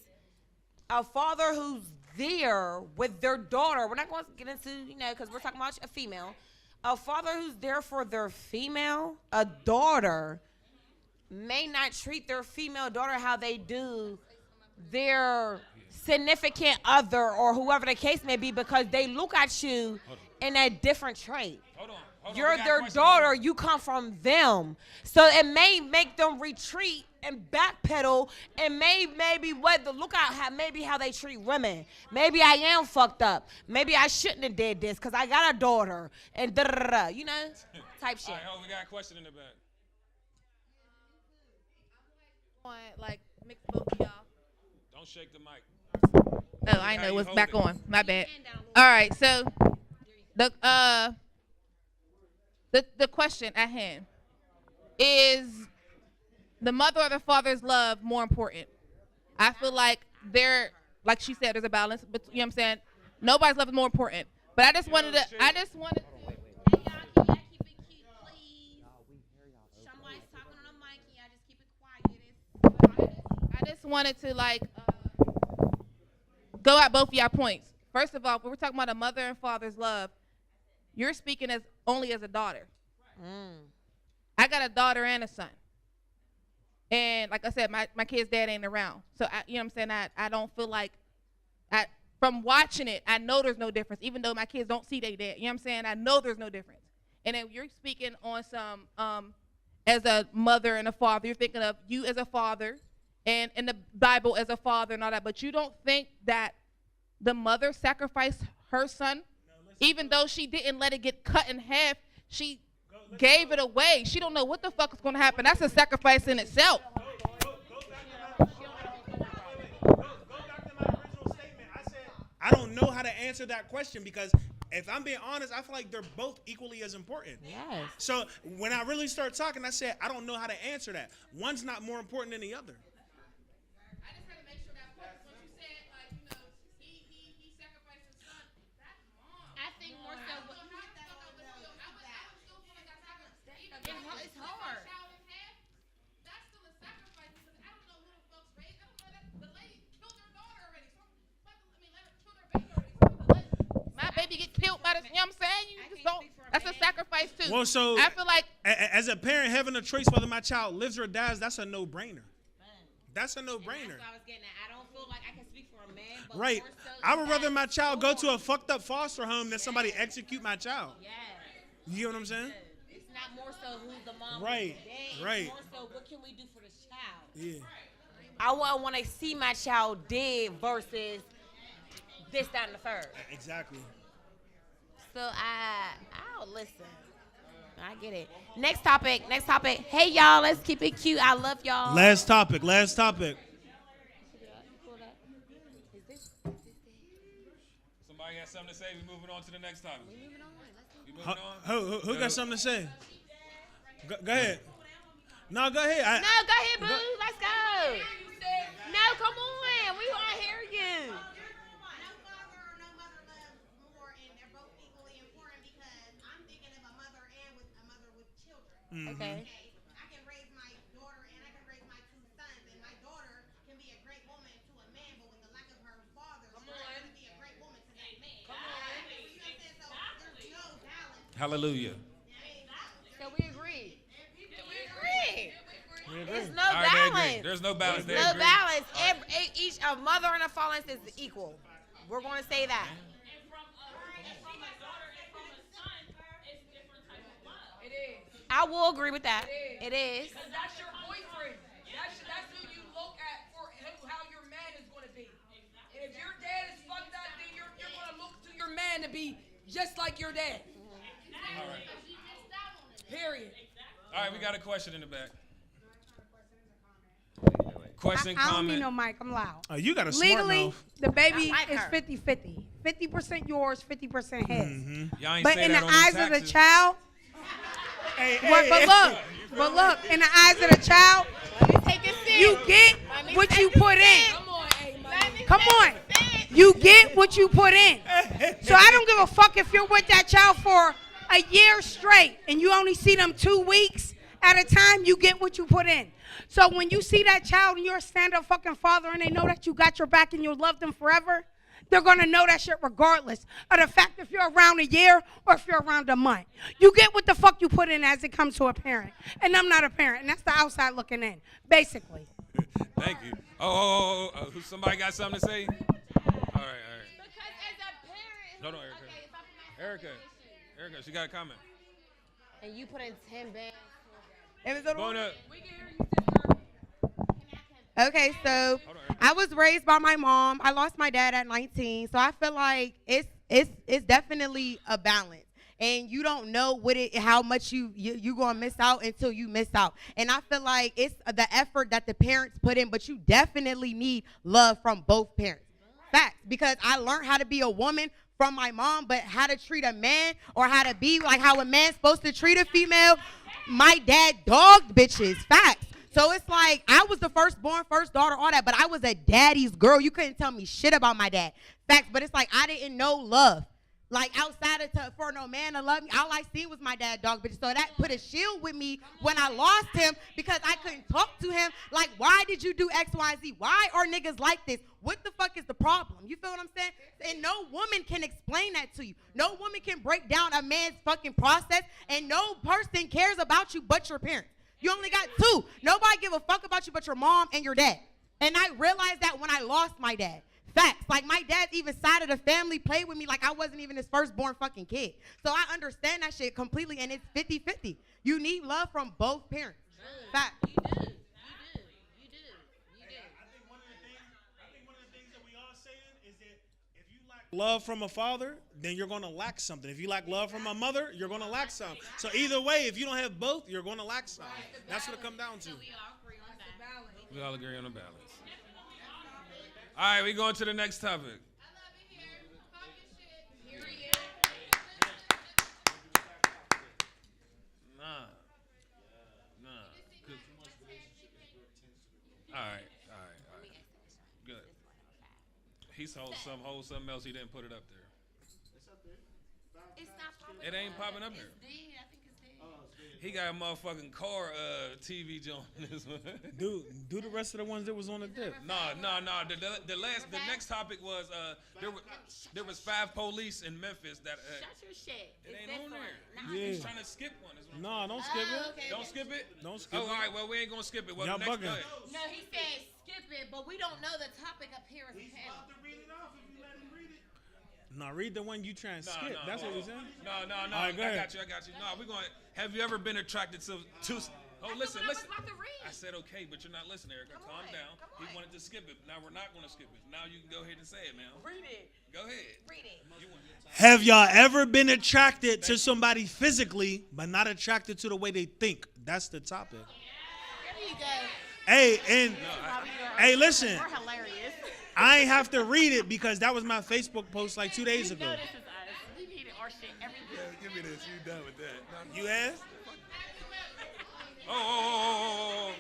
a father who's there with their daughter, we're not going to get into, because we're talking about a female. A father who's there for their female, a daughter, may not treat their female daughter how they do their significant other or whoever the case may be, because they look at you in a different trait. Hold on. You're their daughter. You come from them. So it may make them retreat and backpedal, and maybe what the lookout maybe how they treat women. Maybe I am fucked up. Maybe I shouldn't have did this because I got a daughter and type shit. All right, we got a question in the back. Like mix both of y'all. Don't shake the mic. Oh, I know what's back on. My bad. All right, so the question at hand is the mother or the father's love more important? I feel like like she said, there's a balance, but you know what I'm saying? Nobody's love is more important. But I just wanted to. Hey, y'all, can y'all keep it cute, please? Somebody's talking on the mic, can y'all just keep it quiet? I just wanted to go at both of y'all points. First of all, when we're talking about a mother and father's love, you're speaking only as a daughter. I got a daughter and a son. And like I said, my kid's dad ain't around. So, you know what I'm saying? I don't feel like, from watching it, I know there's no difference. Even though my kids don't see their dad. You know what I'm saying? I know there's no difference. And then you're speaking on some, as a mother and a father, you're thinking of you as a father and in the Bible as a father and all that. But you don't think that the mother sacrificed her son? Even though she didn't let it get cut in half, she gave it away. She don't know what the fuck is going to happen. That's a sacrifice in itself. Go back to my original statement. I said I don't know how to answer that question because if I'm being honest, I feel like they're both equally as important. Yes. So when I really start talking, I said I don't know how to answer that. One's not more important than the other. I just had to make sure that point. What you said, he sacrificed his son. That's mom. I think more so. It's hard. That's still a sacrifice because I don't know who the fuck's raised. I don't know that the lady killed her daughter already. So let her kill her baby already. My baby get killed by this. You know what I'm saying? You just don't. That's a sacrifice too. Well, so I feel like as a parent having a choice whether my child lives or dies, that's a no-brainer. That's a no-brainer. That's what I was getting at. I don't feel like I can speak for a man. But Right. I would rather my child go to a fucked up foster home than somebody execute my child. Yes. You know what I'm saying? It's not more so who's the mom. Right. Right. More so what can we do for the child? Yeah. I want to see my child dead versus this, that, and the third. Exactly. So I'll listen. I get it. Next topic. Hey y'all, let's keep it cute. I love y'all. Last topic. Somebody has something to say. We're moving on to the next topic. Who got something to say? Go ahead. No, go ahead. No, go ahead, boo. Let's go. No, come on. We want to hear you. Okay. Okay. I can raise my daughter and I can raise my two sons, and my daughter can be a great woman to a Hallelujah. So we agree. We agree. There's no All right, they agree. balance. There's no balance. They No agree. balance. Each a mother and a father is equal. We're going to say that. I will agree with that. It is. Because that's your boyfriend. That's who you look at for how your man is going to be. And if your dad is fucked up, then you're going to look to your man to be just like your dad. All right. Period. All right, we got a question in the back. Question, I don't comment. need no mic. I'm loud. Oh, you got a smart Legally, mouth. the baby I like is her. 50-50. 50% yours, 50% his. Y'all ain't But say in that the on eyes them of the taxes. child, Hey, but look, in the eyes of the child, Take a sip. you get what you put in. Come on, hey, man. Come on. You get what you put in. So I don't give a fuck if you're with that child for a year straight and you only see them 2 weeks at a time, you get what you put in. So when you see that child and you're a stand-up fucking father and they know that you got your back and you'll love them forever, they're going to know that shit regardless of the fact if you're around a year or if you're around a month. You get what the fuck you put in as it comes to a parent. And I'm not a parent, and that's the outside looking in, basically. Thank you. Oh, somebody got something to say? All right. Because as a parent. Hold on, Ericka. Ericka, she got a comment. And you put in 10 bands. Going up. Okay, so I was raised by my mom. I lost my dad at 19, so I feel like it's definitely a balance. And you don't know how much you gonna miss out until you miss out. And I feel like it's the effort that the parents put in, but you definitely need love from both parents. Facts, because I learned how to be a woman from my mom, but how to treat a man or how to be like how a man's supposed to treat a female, my dad dogged bitches. Facts. So it's like I was the firstborn, first daughter, all that, but I was a daddy's girl. You couldn't tell me shit about my dad. Facts, but it's like I didn't know love. Like outside of for no man to love me, all I seen was my dad dog bitches. So that put a shield with me when I lost him because I couldn't talk to him. Like, why did you do X, Y, Z? Why are niggas like this? What the fuck is the problem? You feel what I'm saying? And no woman can explain that to you. No woman can break down a man's fucking process, and no person cares about you but your parents. You only got two. Nobody give a fuck about you but your mom and your dad. And I realized that when I lost my dad. Facts. Like, my dad even side of the family played with me like I wasn't even his firstborn fucking kid. So I understand that shit completely, and it's 50-50. You need love from both parents. Facts. I think one of the things that we all saying is that if you lack love from a father, then you're going to lack something. If you lack love from a mother, you're going to lack something. So either way, if you don't have both, you're going to lack something. That's what it comes down to. We all agree on the balance. All right, we going to the next topic. Nah. All right. Good. He's hold something else. He didn't put it up there. It's not popping. It ain't popping up there. He got a motherfucking car TV joint in this one. Do the rest of the ones that was on the dip. No. The next topic was there was 5 police in Memphis that. Shut your shit. It ain't on there. Yeah. He's trying to skip one. No, don't skip it. Okay. Don't skip it. Don't skip Oh, it. all right. Well, we ain't gonna skip it. Well, Y'all next, bugging. go ahead. No, he said skip it, but we don't know the topic up here as a panel. No, read the one you trying to skip. That's what he's saying. No. All right, go I ahead. got you. No, we're going. Have you ever been attracted to? Oh, listen. I was about to read. I said okay, but you're not listening, Ericka. Calm down. He wanted to skip it. Now we're not going to skip it. Now you can go ahead and say it, man. Read it. Go ahead. Read it. Have y'all ever been attracted to somebody physically, but not attracted to the way they think? That's the topic. There you go. Hey, listen. We're hilarious. I ain't have to read it because that was my Facebook post like 2 days ago. No, this is us. We need our shit every week. Give me this. You done with that? You asked? Oh.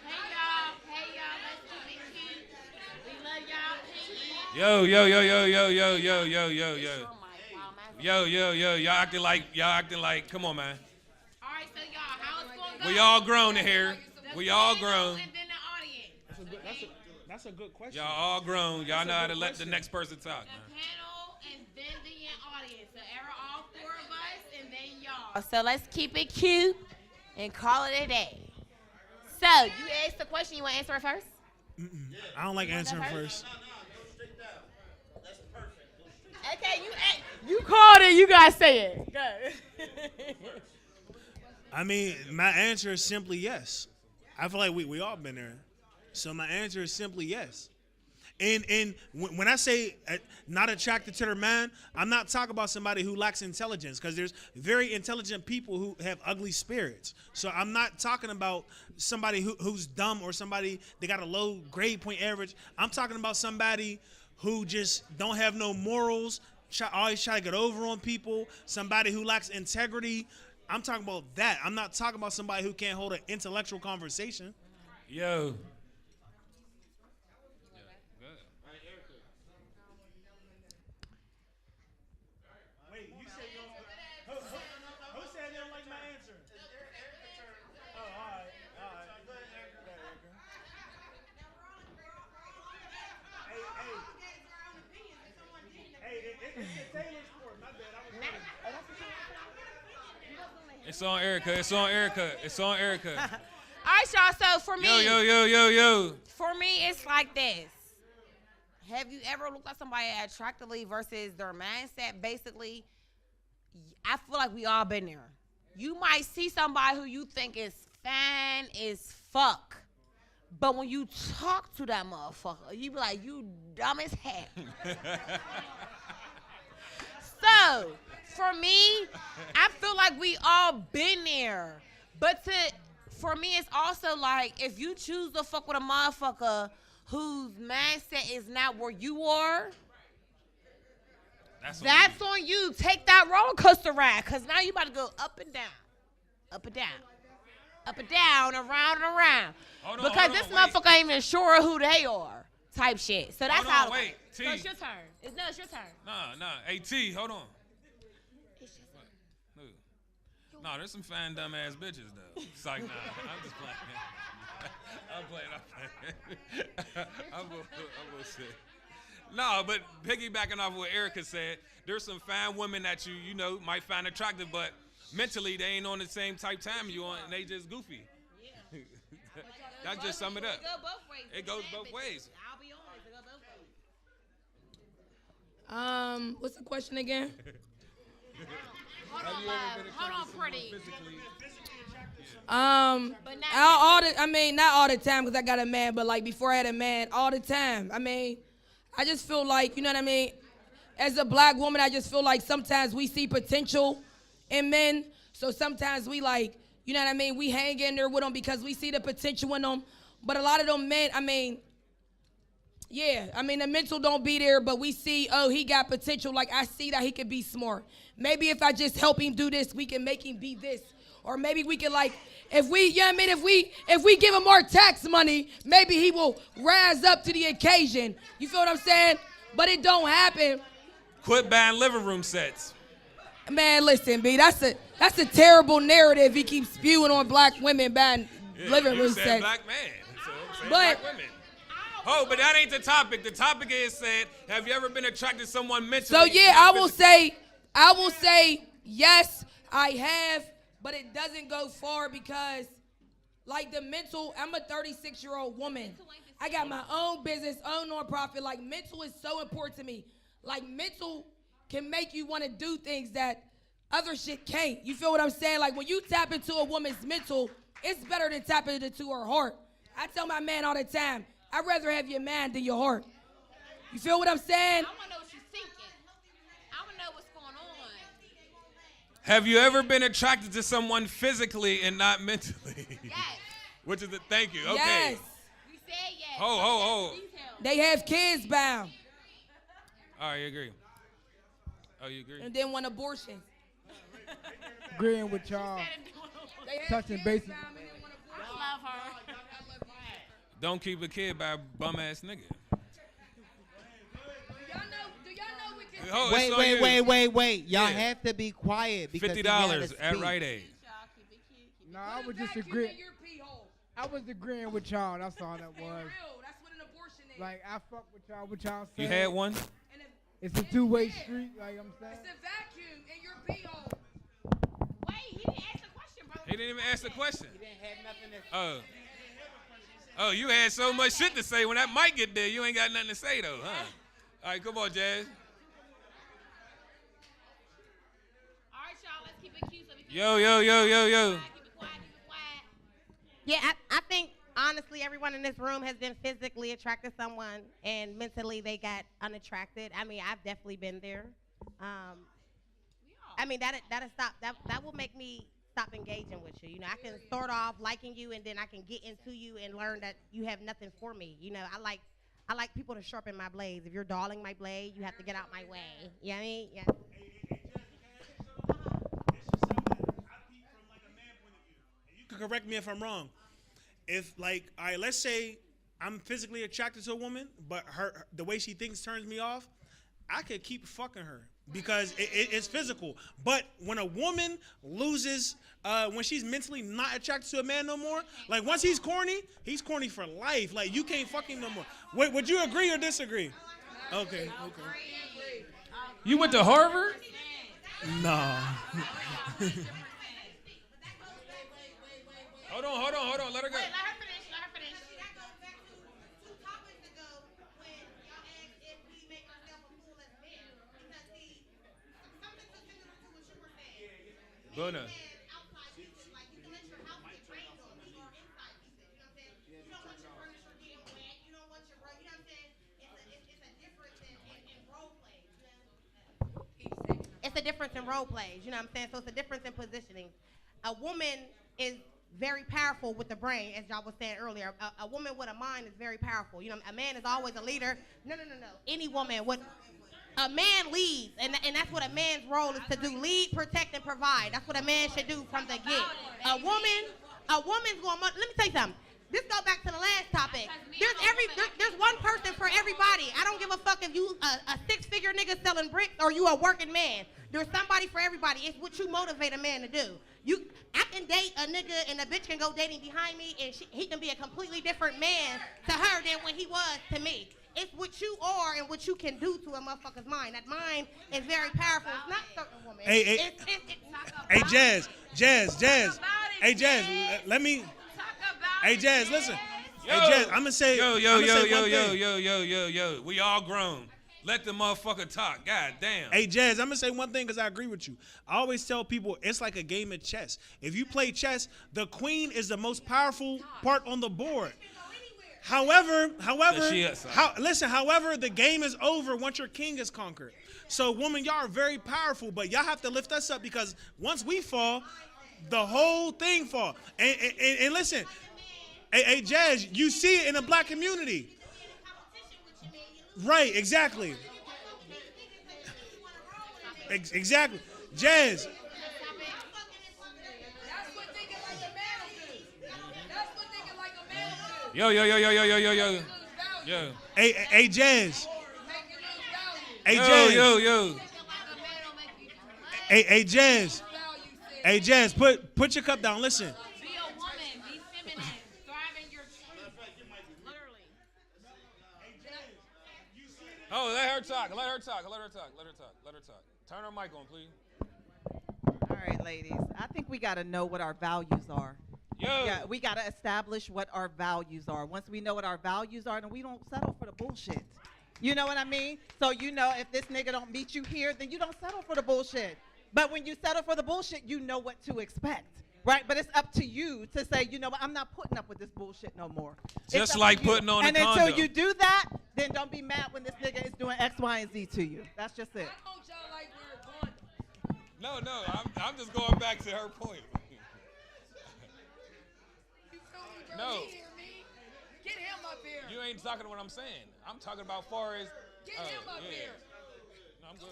Hey y'all, let's keep it cute. We love y'all. Yo. Y'all acting like. Come on, man. All right, so y'all, how it's gonna go? We all grown in here. We all grown. And then the audience. That's a good question. Y'all all grown. Y'all know how to let the next person talk, The man. panel and then the audience. So all 4 y'all. So let's keep it cute and call it a day. So you asked the question. You want to answer it first? I don't like answering first. Okay, you called it. You guys say it. Go. I mean, my answer is simply yes. I feel like we all been there. So my answer is simply yes. And when I say not attracted to their man, I'm not talking about somebody who lacks intelligence, because there's very intelligent people who have ugly spirits. So I'm not talking about somebody who's dumb or somebody that got a low grade point average. I'm talking about somebody who just don't have no morals, always try to get over on people, somebody who lacks integrity. I'm talking about that. I'm not talking about somebody who can't hold an intellectual conversation. Yo. Wait, you said you don't. Who said they don't like my answer? Oh, all right. Go ahead, Ericka. Hey, it's the Taylor sport. My bad. It's on Ericka. It's on Ericka. It's on Ericka. All right, y'all. So for me, Yo. For me, it's like this. Have you ever looked at somebody attractively versus their mindset? Basically, I feel like we all been there. You might see somebody who you think is fine as fuck, but when you talk to that motherfucker, you be like, you dumb as heck. So, for me, I feel like we all been there. But for me, it's also like, if you choose to fuck with a motherfucker whose mindset is not where you are, that's on you. Take that roller coaster ride, because now you about to go up and down, up and down, up and down, around and around. Because this motherfucker ain't even sure who they are, type shit. So that's how. Wait, T. So it's your turn. No, it's your turn. Nah. Hey, T, hold on. No, there's some fine dumb ass bitches though. It's like, nah, I'm just playing. I'm playing. I'm gonna say. No, but piggybacking off what Ericka said, there's some fine women that you know might find attractive, but mentally they ain't on the same type time you on, and they just goofy. Yeah. That just sum it up. It goes both ways. I'll be honest, it goes both ways. What's the question again? Hold on, love. Hold on, pretty. Not all the time, because I got a man, but like before I had a man, all the time. I mean, I just feel like, you know what I mean? As a black woman, I just feel like sometimes we see potential in men. So sometimes we like, you know what I mean? We hang in there with them because we see the potential in them. But a lot of them men, the mental don't be there, but we see, oh, he got potential. Like, I see that he could be smart. Maybe if I just help him do this, we can make him be this. Or maybe we can, like, if we give him more tax money, maybe he will rise up to the occasion. You feel what I'm saying? But it don't happen. Quit buying living room sets. Man, listen, B, that's a terrible narrative he keeps spewing on black women buying living room sets. Black man. So black women. Oh, but that ain't the topic. The topic is said, have you ever been attracted to someone mentally? So yeah, I will say yes, I have, but it doesn't go far because like the mental, I'm a 36-year-old woman. I got my own business, own nonprofit. Like mental is so important to me. Like mental can make you want to do things that other shit can't. You feel what I'm saying? Like when you tap into a woman's mental, it's better than tapping into her heart. I tell my man all the time, I'd rather have your mind than your heart. You feel what I'm saying? I want to know what you're thinking. I want to know what's going on. Have you ever been attracted to someone physically and not mentally? Yes. Which is the thank you. Okay. Yes. We said yes. Ho. They have kids bound. All right, you agree. Oh, you agree? And then want abortions. Agreeing with y'all. Touching bases. I love her. Don't keep a kid by a bum ass nigga. Wait. Y'all have to be quiet because $50 at Rite Aid. No, I was just agreeing. I was agreeing with y'all. That's all that was. That's what an abortion is. Like I fuck with y'all. What y'all say? You had one? It's a two-way street. Like I'm saying. It's a vacuum in your pee hole. Wait. He didn't even ask the question. He didn't have nothing to say. Oh, you had so much shit to say. When that mic get there, you ain't got nothing to say though, huh? All right, come on, Jazz. All right, y'all, let's keep it cute. So we can Yo. Keep it quiet. Yeah, I think honestly, everyone in this room has been physically attracted to someone, and mentally they got unattracted. I mean, I've definitely been there. I mean, that'll stop. That will make me stop engaging with you. You know, I can start off liking you, and then I can get into you and learn that you have nothing for me. You know, I like people to sharpen my blades. If you're dulling my blade, you have to get out my way. You know what I mean? Yeah. You can correct me if I'm wrong. If like, all right, let's say I'm physically attracted to a woman, but the way she thinks turns me off, I could keep fucking her because it's physical. But when a woman loses, when she's mentally not attracted to a man no more, like once he's corny for life. Like you can't fuck him no more. Wait, would you agree or disagree? Okay. You went to Harvard? Nah. Hold on. Let her go. Wait, let her finish. That goes back to 2 topics ago when y'all asked if we make ourselves a fool as men. Because see, something so similar to what you were saying. Go now. Outside pieces, like you can let your house get rained on. These are inside pieces. You know what I'm saying? You don't want your furniture getting wet. You don't want your, you know what I'm saying? It's a difference in role plays. You know? It's a difference in role plays. You know what I'm saying? So it's a difference in positioning. A woman is very powerful with the brain, as y'all was saying earlier. A woman with a mind is very powerful. You know, a man is always a leader. No. Any woman with a man leads, and that's what a man's role is to do: lead, protect, and provide. That's what a man should do from the get. A woman's going. Let me tell you something. This go back to the last topic. There's one person for everybody. I don't give a fuck if you a 6-figure nigga selling bricks or you a working man. There's somebody for everybody. It's what you motivate a man to do. I can date a nigga and a bitch can go dating behind me and he can be a completely different man to her than when he was to me. It's what you are and what you can do to a motherfucker's mind. That mind is very powerful. It's not certain women. Hey, Jazz. Hey, Jazz, let me. Hey, Jazz, listen. Hey, Jazz, I'm gonna say. Yo. We all grown. Let the motherfucker talk. God damn. Hey, Jazz, I'm going to say one thing because I agree with you. I always tell people it's like a game of chess. If you play chess, the queen is the most powerful part on the board. However, the game is over once your king is conquered. So, woman, y'all are very powerful, but y'all have to lift us up because once we fall, the whole thing fall. And listen, hey, Jazz, you see it in the black community. Right, exactly. Exactly. Jazz. That's what thinking like a man will do. That's what thinking like a man will do. Yo. Hey, Jazz. Hey, Jazz. Yo. Hey, Jazz. Hey, Jazz, put your cup down. Listen. Be a woman. Be feminine. Thrive in your truth. Literally. Oh, let her talk. Turn her mic on, please. All right, ladies. I think we got to know what our values are. Yeah, we got to establish what our values are. Once we know what our values are, then we don't settle for the bullshit. You know what I mean? So you know if this nigga don't meet you here, then you don't settle for the bullshit. But when you settle for the bullshit, you know what to expect. Right, but it's up to you to say, you know what, I'm not putting up with this bullshit no more. Just like putting on a condom. And until you do that, then don't be mad when this nigga is doing X, Y, and Z to you. That's just it. No, I'm just going back to her point. No. Get him up here. You ain't talking to what I'm saying. I'm talking about far as. Get him up here. No, I'm good.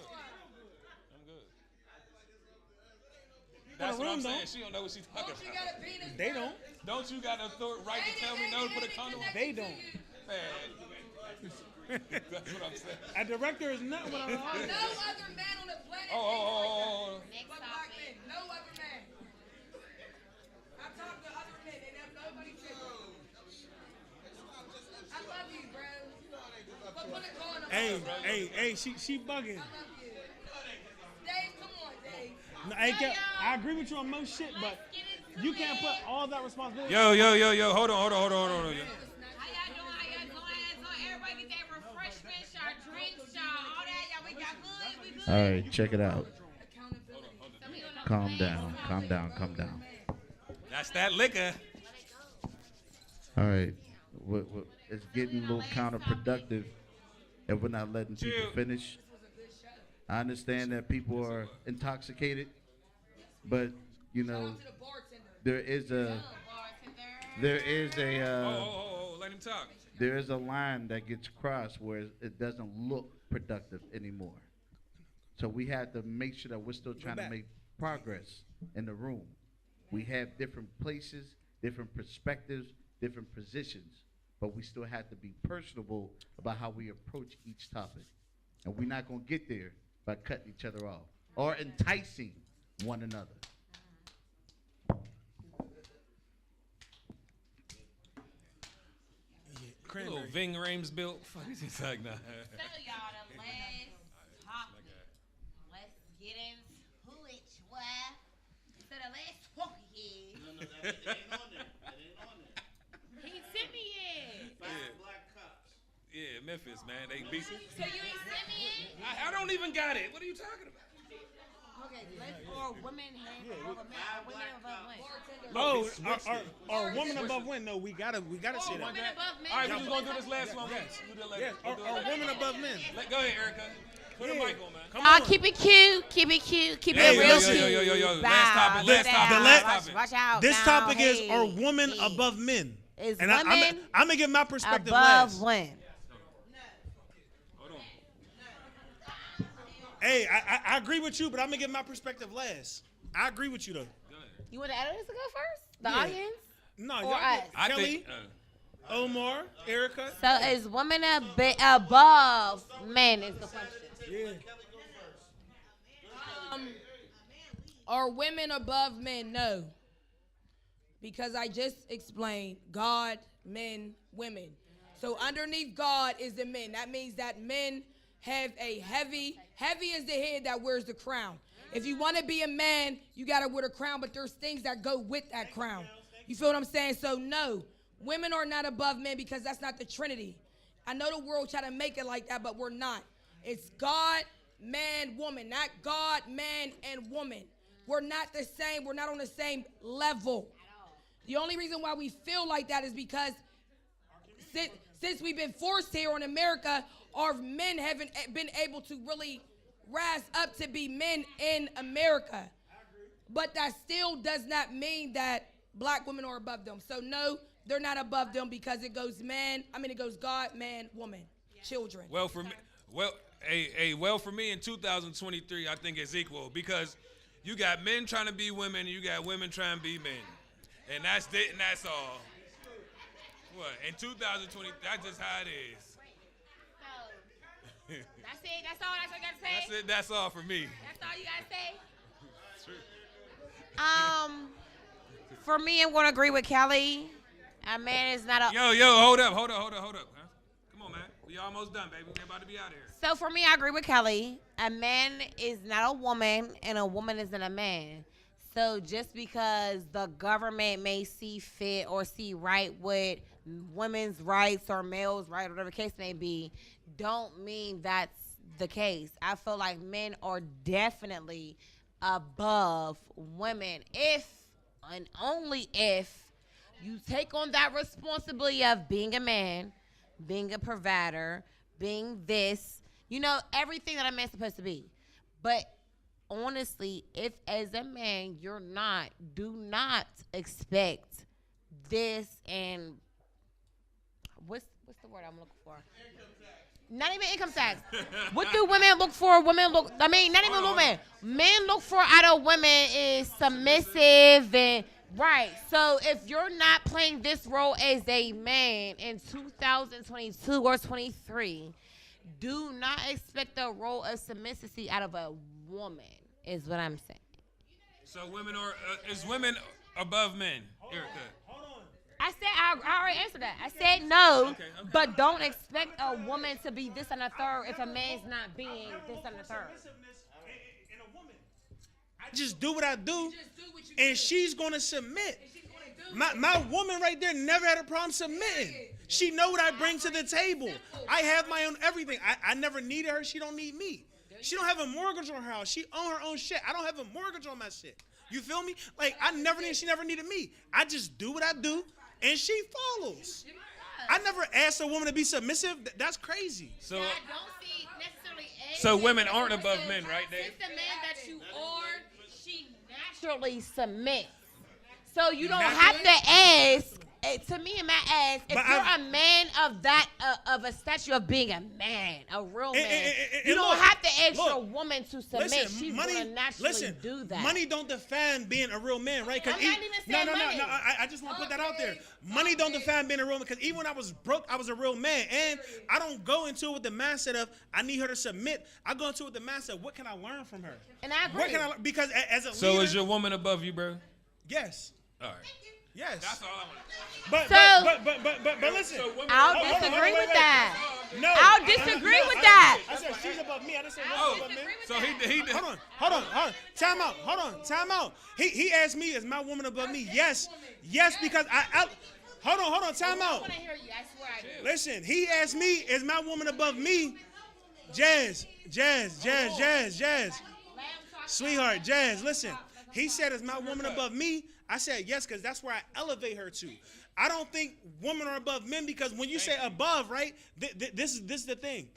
That's what I'm saying. She don't know what she's talking about. They don't. Don't you got the right to tell me no to put a condom on? They don't. Man. That's what I'm saying. A director is not what I'm saying. No other man on the planet. Oh. Next topic. No other man. I talked to other men and have nobody said I love you, bro. But put a condom on. Hey, she bugging. I love you. Dave, come on, Dave. No, Hey, I agree with you on most shit, but you can't put all that responsibility. Yo. Hold on. How y'all doing? Everybody get their refreshments, y'all drinks, y'all, all that. Y'all, we got good. We good. All right, check it out. Calm down. That's that liquor. All right. It's getting a little counterproductive if we're not letting people finish. I understand that people are intoxicated, but you know, there is a let him talk. There is a line that gets crossed where it doesn't look productive anymore. So we have to make sure that we're still trying to make progress in the room. We have different places, different perspectives, different positions, but we still have to be personable about how we approach each topic. And we're not going to get there by cutting each other off or enticing one another. Little Ving Rhames built. Fuck is he like that? So y'all, the last topic. Let's get into it, what? So the last topic is. No, that ain't on there. That ain't on there. He sent me in. Five black cops. Yeah, Memphis, man. They beat me. So you ain't sent me in? I don't even got it. What are you talking about? Okay, let's or women have over men, or women above men. Oh, are women above men? No, we gotta see that. Women above men. All right, we just gonna do this last one. Yes. Are women above men? Go ahead, Ericka. Put the mic on, man. Come on. Keep it cute. Keep it real cute. Yo. Last topic. Watch out. This topic is, are women above men? Is and women I'm gonna give my perspective above last. men? Hey, I agree with you, but I'm gonna give my perspective last. I agree with you though. You want the editors to go first? The audience? No, or us? Kelly, Omar, Ericka. So is women above men is the question. Yeah. Are women above men? No. Because I just explained God, men, women. So underneath God is the men. That means that men have a heavy is the head that wears the crown. If you want to be a man, you got to wear the crown, but there's things that go with that crown. You feel what I'm saying? So no, women are not above men because that's not the Trinity. I know the world try to make it like that, but we're not. It's God, man, woman, not God, man, and woman. We're not the same. We're not on the same level. The only reason why we feel like that is because since we've been forced here in America, our men haven't been able to really rise up to be men in America. But that still does not mean that black women are above them. So no, they're not above them because it goes God, man, woman, children. Well, for me in 2023, I think it's equal because you got men trying to be women and you got women trying to be men. And that's it, and that's all. What? In 2020, that's just how it is. That's it. That's all I gotta say. That's it. That's all for me. That's all you gotta say. For me, I'm gonna agree with Kelly. A man is not a. Yo, hold up. Huh? Come on, man. We almost done, baby. We're about to be out of here. So for me, I agree with Kelly. A man is not a woman, and a woman isn't a man. So just because the government may see fit or see right with women's rights or males' rights, whatever the case may be, don't mean that's the case. I feel like men are definitely above women if and only if you take on that responsibility of being a man, being a provider, being this, everything that a man's supposed to be. But honestly, if as a man do not expect this and what's the word I'm looking for? Not even income tax. What do women look for? Not even women. Men look for out of women is submissive and right. So if you're not playing this role as a man in 2022 or 23, do not expect a role of submissiveness out of a woman, is what I'm saying. So is women above men, Ericka? I said I already answered that. I said no, okay. But don't expect a woman to be this and a third if a man's not being this and a third. In a woman, I I just do what I do, and she's gonna submit. My woman right there never had a problem submitting. She know what I bring to the table. I have my own everything. I never needed her. She don't need me. She don't have a mortgage on her house. She own her own shit. I don't have a mortgage on my shit. You feel me? Like she never needed me. I just do what I do, and she follows. I never asked a woman to be submissive. That's crazy. I don't see necessarily. So women aren't above men, right, Dave? Since the man that you are, she naturally submits. So you don't have to ask. To me, in my ass, if you're a man of that, of a statue of being a man, a real man, you don't have to ask your woman to submit. She's going to naturally do that. Money don't define being a real man, right? I'm not even saying money. No. I just want to put that out there. Money don't define being a real man, because even when I was broke, I was a real man. And I don't go into it with the mindset of, I need her to submit. I go into it with the mindset, what can I learn from her? And I agree. What can I learn? Because as a So leader, is your woman above you, bro? Yes. All right. Yes. That's all I want. But listen. I'll disagree with that. No. I'll disagree with that. I said she's above me. I didn't say woman's above me. So he Hold on. Time out. He asked me, is my woman above me? Yes, because I hold on. Time out. I want to hear you. I swear I do. Listen, he asked me, is my woman above me? Jazz. Sweetheart, Jazz, listen. He said, is my woman above me? I said yes, because that's where I elevate her to. I don't think women are above men, because when you say above, right, this is the thing.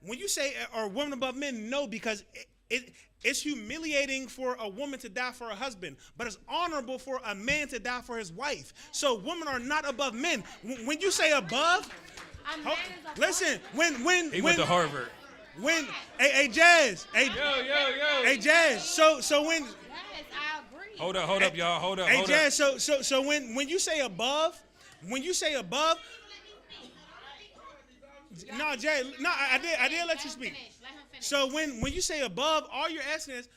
When you say are women above men, no, because it's humiliating for a woman to die for a husband, but it's honorable for a man to die for his wife. So women are not above men. When you say above, listen, when he went to Harvard. Hey Jazz, yo. Hey Jazz, so when. Hold up, y'all. Hold up. Hey, Jazz, so when you say above, no, Jazz, no, I did let you speak. So when you say above, all you're asking is,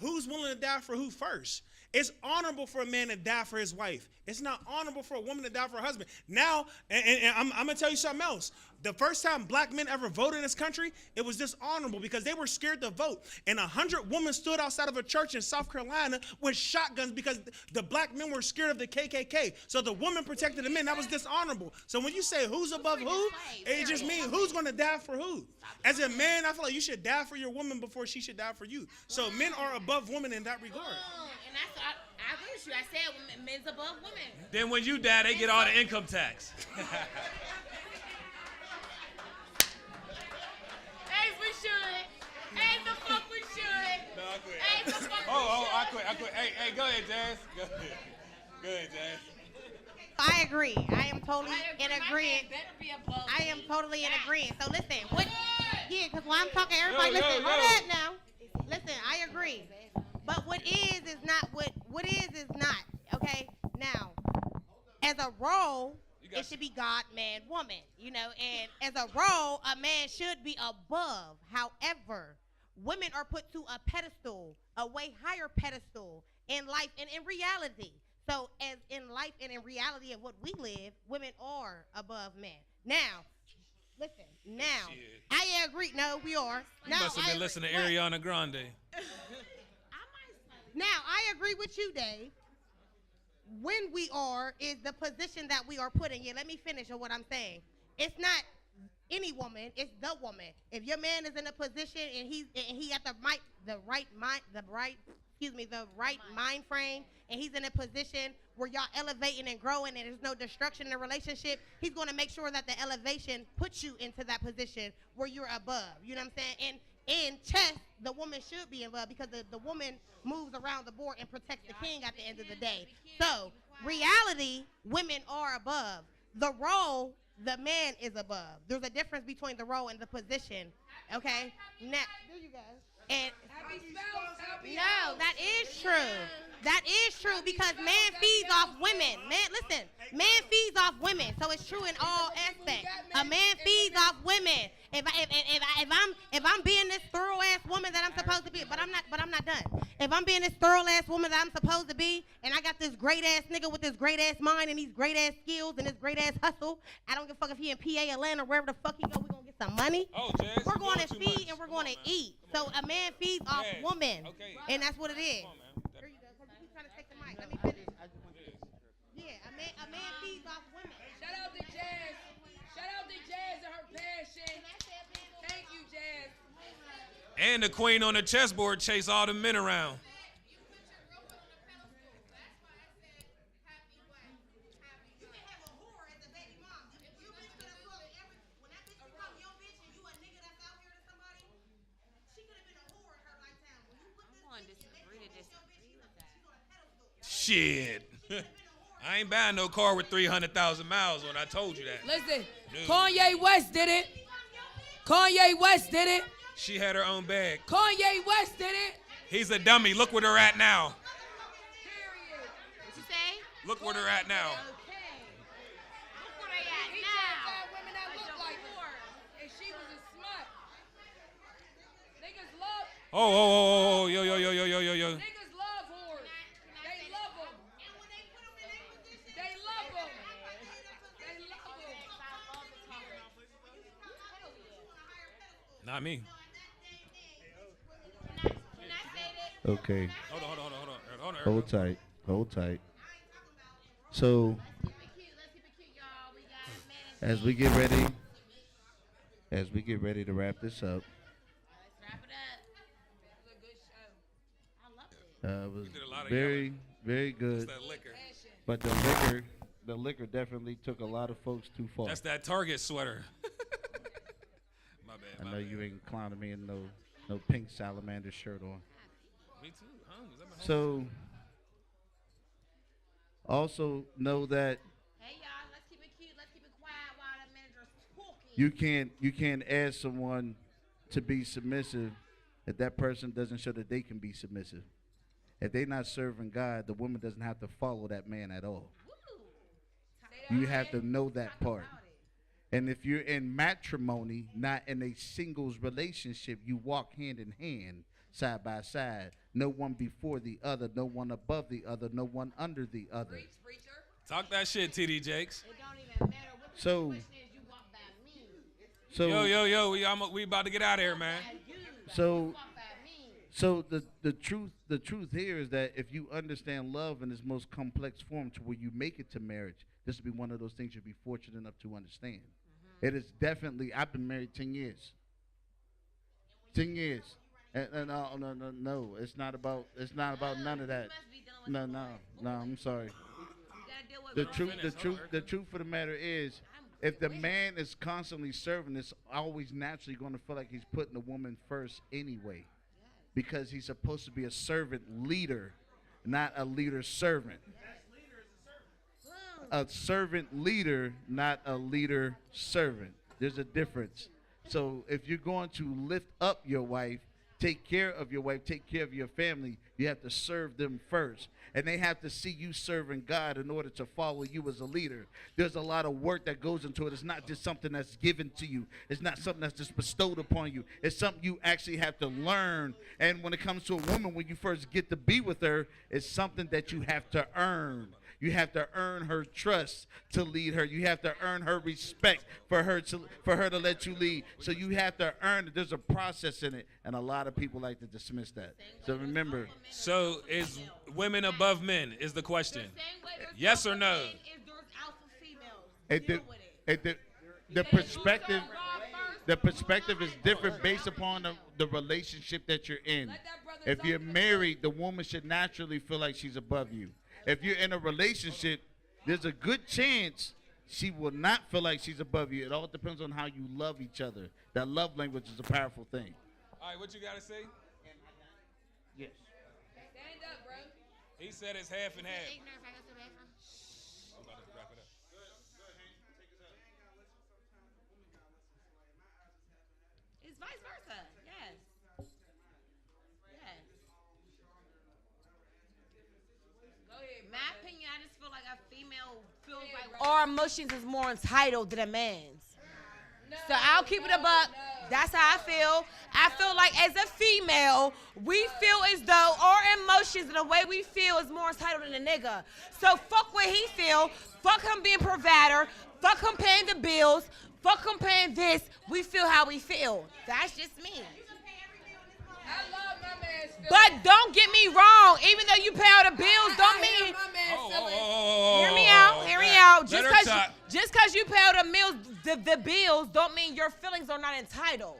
who's willing to die for who first? It's honorable for a man to die for his wife. It's not honorable for a woman to die for her husband. Now, and I'm going to tell you something else. The first time black men ever voted in this country, it was dishonorable because they were scared to vote. And 100 women stood outside of a church in South Carolina with shotguns because the black men were scared of the KKK. So the women protected the men. That was dishonorable. So when you say who's above who, it just means who's going to die for who. As a man, I feel like you should die for your woman before she should die for you. So men are above women in that regard. And I agree with you. I said men's above women. Then when you die, they get all the income tax. As we should. As the fuck we should. No, I quit. As the fuck I quit. Hey, go ahead, Jazz. Go ahead, Jazz. I agree. I am totally in agreement. I am totally in agreement. So listen, because when I'm talking, everybody listen. Hold up now. Listen, I agree. But what is not what is not. Okay? Now, as a role, it should be God, man, woman. You know, and as a role, a man should be above. However, women are put to a pedestal, a way higher pedestal in life and in reality. So as in life and in reality of what we live, women are above men. Now, listen, I agree. No, we are. You must have been listening to Ariana Grande. Now, I agree with you, Dave. When we are is the position that we are put in. Yeah, let me finish on what I'm saying. It's not any woman, it's the woman. If your man is in a position and he got the right mind frame, and he's in a position where y'all elevating and growing and there's no destruction in the relationship, he's going to make sure that the elevation puts you into that position where you're above. You know what I'm saying? And in chess, the woman should be above because the woman moves around the board and protects the king at the end of the day. So, reality, women are above. The role, the man is above. There's a difference between the role and the position. Okay? Now, there you go. And no, that is true. That is true because man feeds off women. Man feeds off women. So it's true in all aspects. A man feeds off women. If I'm being this thorough ass woman that I'm supposed to be, but I'm not done. If I'm being this thorough ass woman that I'm supposed to be, and I got this great ass nigga with this great ass mind and these great ass skills and this great ass hustle, I don't give a fuck if he in PA, Atlanta, wherever the fuck he go, we gonna get some money. Oh, Jazz, We're you going doing to too feed much. and we're going to eat. So a man feeds off Jazz, woman, okay. and that's what it is. Come on, man. Here you go. You keep trying to take the mic. Let me finish. Yeah, a man feeds off women. Shout out to Jazz. Shout out to Jazz and her passion. Thank you, Jazz. And the queen on the chessboard chase all the men around. Shit. I ain't buying no car with 300,000 miles on. I told you that. Listen, No. Kanye West did it. Kanye West did it. She had her own bag. Kanye West did it. He's a dummy. Look where they're at now. What you say? Look where they're at now. Look where they at He now. tried to find women that look like her, and she was a slut. Niggas love. Oh, yo. Niggas love whores. They love them. They love them. They love them. Not me. Okay. Hold on. Hold tight. So, as we get ready to wrap this up, it was very, very good. That's that liquor. But the liquor definitely took a lot of folks too far. That's that Target sweater. My bad. I know you ain't clowning me in no pink salamander shirt on. Me too. Is that my So, also know that Hey y'all, let's keep it cute. Let's keep it quiet while the manager's talking. you can't ask someone to be submissive if that person doesn't show that they can be submissive. If they're not serving God, the woman doesn't have to follow that man at all. You have to know that part. And if you're in matrimony, not in a singles relationship, you walk hand in hand, side by side. No one before the other, no one above the other, no one under the other. Talk that shit, TD Jakes. So, Yo, we about to get out of here, man. So the truth here is that if you understand love in its most complex form to where you make it to marriage, this will be one of those things you'll be fortunate enough to understand. It is definitely. I've been married 10 years. 10 years. And no, it's not about none of that. No, I'm sorry. The truth of the matter is, if the man is constantly serving, it's always naturally going to feel like he's putting the woman first anyway, because he's supposed to be a servant leader, not a leader servant. A servant leader, not a leader servant. There's a difference. So if you're going to lift up your wife, take care of your wife, take care of your family, you have to serve them first. And they have to see you serving God in order to follow you as a leader. There's a lot of work that goes into it. It's not just something that's given to you. It's not something that's just bestowed upon you. It's something you actually have to learn. And when it comes to a woman, when you first get to be with her, it's something that you have to earn. You have to earn her trust to lead her. You have to earn her respect for her to let you lead. So you have to earn it. There's a process in it, and a lot of people like to dismiss that. So remember. So is women above men is the question? Yes or no? The perspective is different based upon the relationship that you're in. If you're married, the woman should naturally feel like she's above you. If you're in a relationship, there's a good chance she will not feel like she's above you. It all depends on how you love each other. That love language is a powerful thing. All right, what you got to say? Yes. Stand up, bro. He said it's half and half. I'm about to wrap it up. It's vice versa. Yes. Yes. Go ahead. My opinion, I just feel like a female feels like our emotions is more entitled than a man's. So I'll keep it a buck. That's how I feel. I feel like as a female, we feel as though our emotions emotions and the way we feel is more entitled than a nigga. So fuck what he feel. Fuck him being provider. Fuck him paying the bills. Fuck him paying this. We feel how we feel. That's just me. I love my man's feelings. But don't get me wrong. Even though you pay all the bills, don't mean. Hear me out. Hear me out. Just because you pay all the bills, don't mean your feelings are not entitled.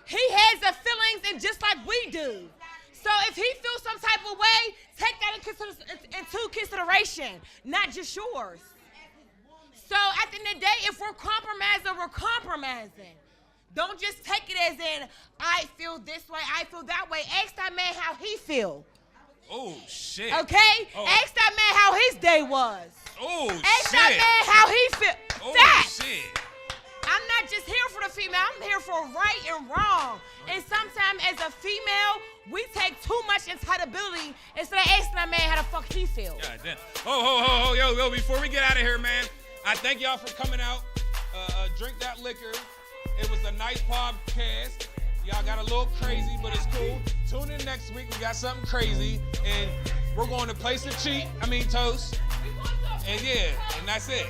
He has the feelings, and just like we do. So if he feels some type of way, take that into consideration, not just yours. So at the end of the day, if we're compromising, we're compromising. Don't just take it as in, I feel this way, I feel that way. Ask that man how he feel. Oh, shit. Okay? Oh. Ask that man how his day was. Oh, Ask shit. that man how he feel. Oh, Facts. shit. I'm not just here for the female. I'm here for right and wrong. And sometimes as a female, we take too much entitlement instead of asking that man how the fuck he feel. God damn. Oh, yo, before we get out of here, man, I thank y'all for coming out. Drink that liquor. It was a nice podcast. Y'all got a little crazy, but it's cool. Tune in next week. We got something crazy. And we're going to Place to Toast. And yeah, and that's it.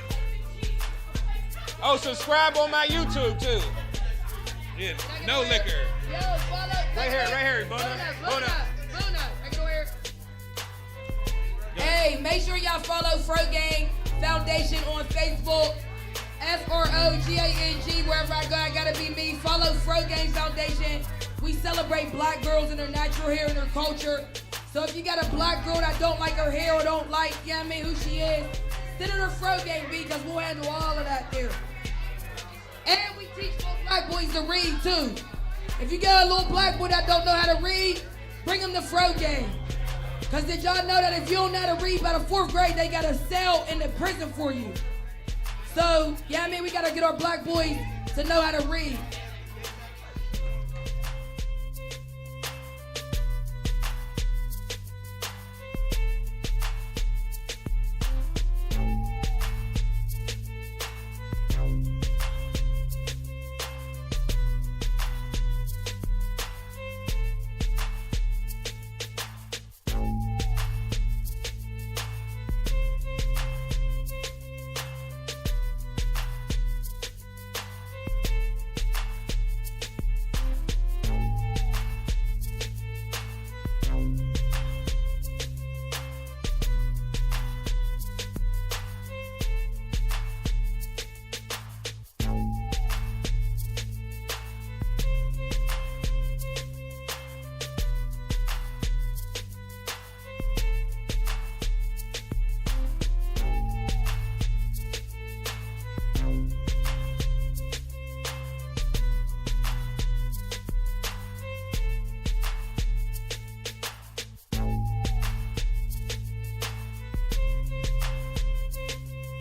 Oh, subscribe on my YouTube, too. Yeah, no liquor. Yo, follow. Right here, Bona. Hey, make sure y'all follow Fro Gang Foundation on Facebook. FROGANG, wherever I go, I gotta be me. Follow Fro Gang Foundation. We celebrate black girls and their natural hair and their culture. So if you got a black girl that don't like her hair or don't like, you know what I mean, who she is, send her to Fro Gang B, because we'll handle all of that there. And we teach little black boys to read too. If you got a little black boy that don't know how to read, bring him to Fro Gang. Because did y'all know that if you don't know how to read by the 4th grade, they got a cell in the prison for you. So, yeah, I mean, we got to get our black boys to know how to read.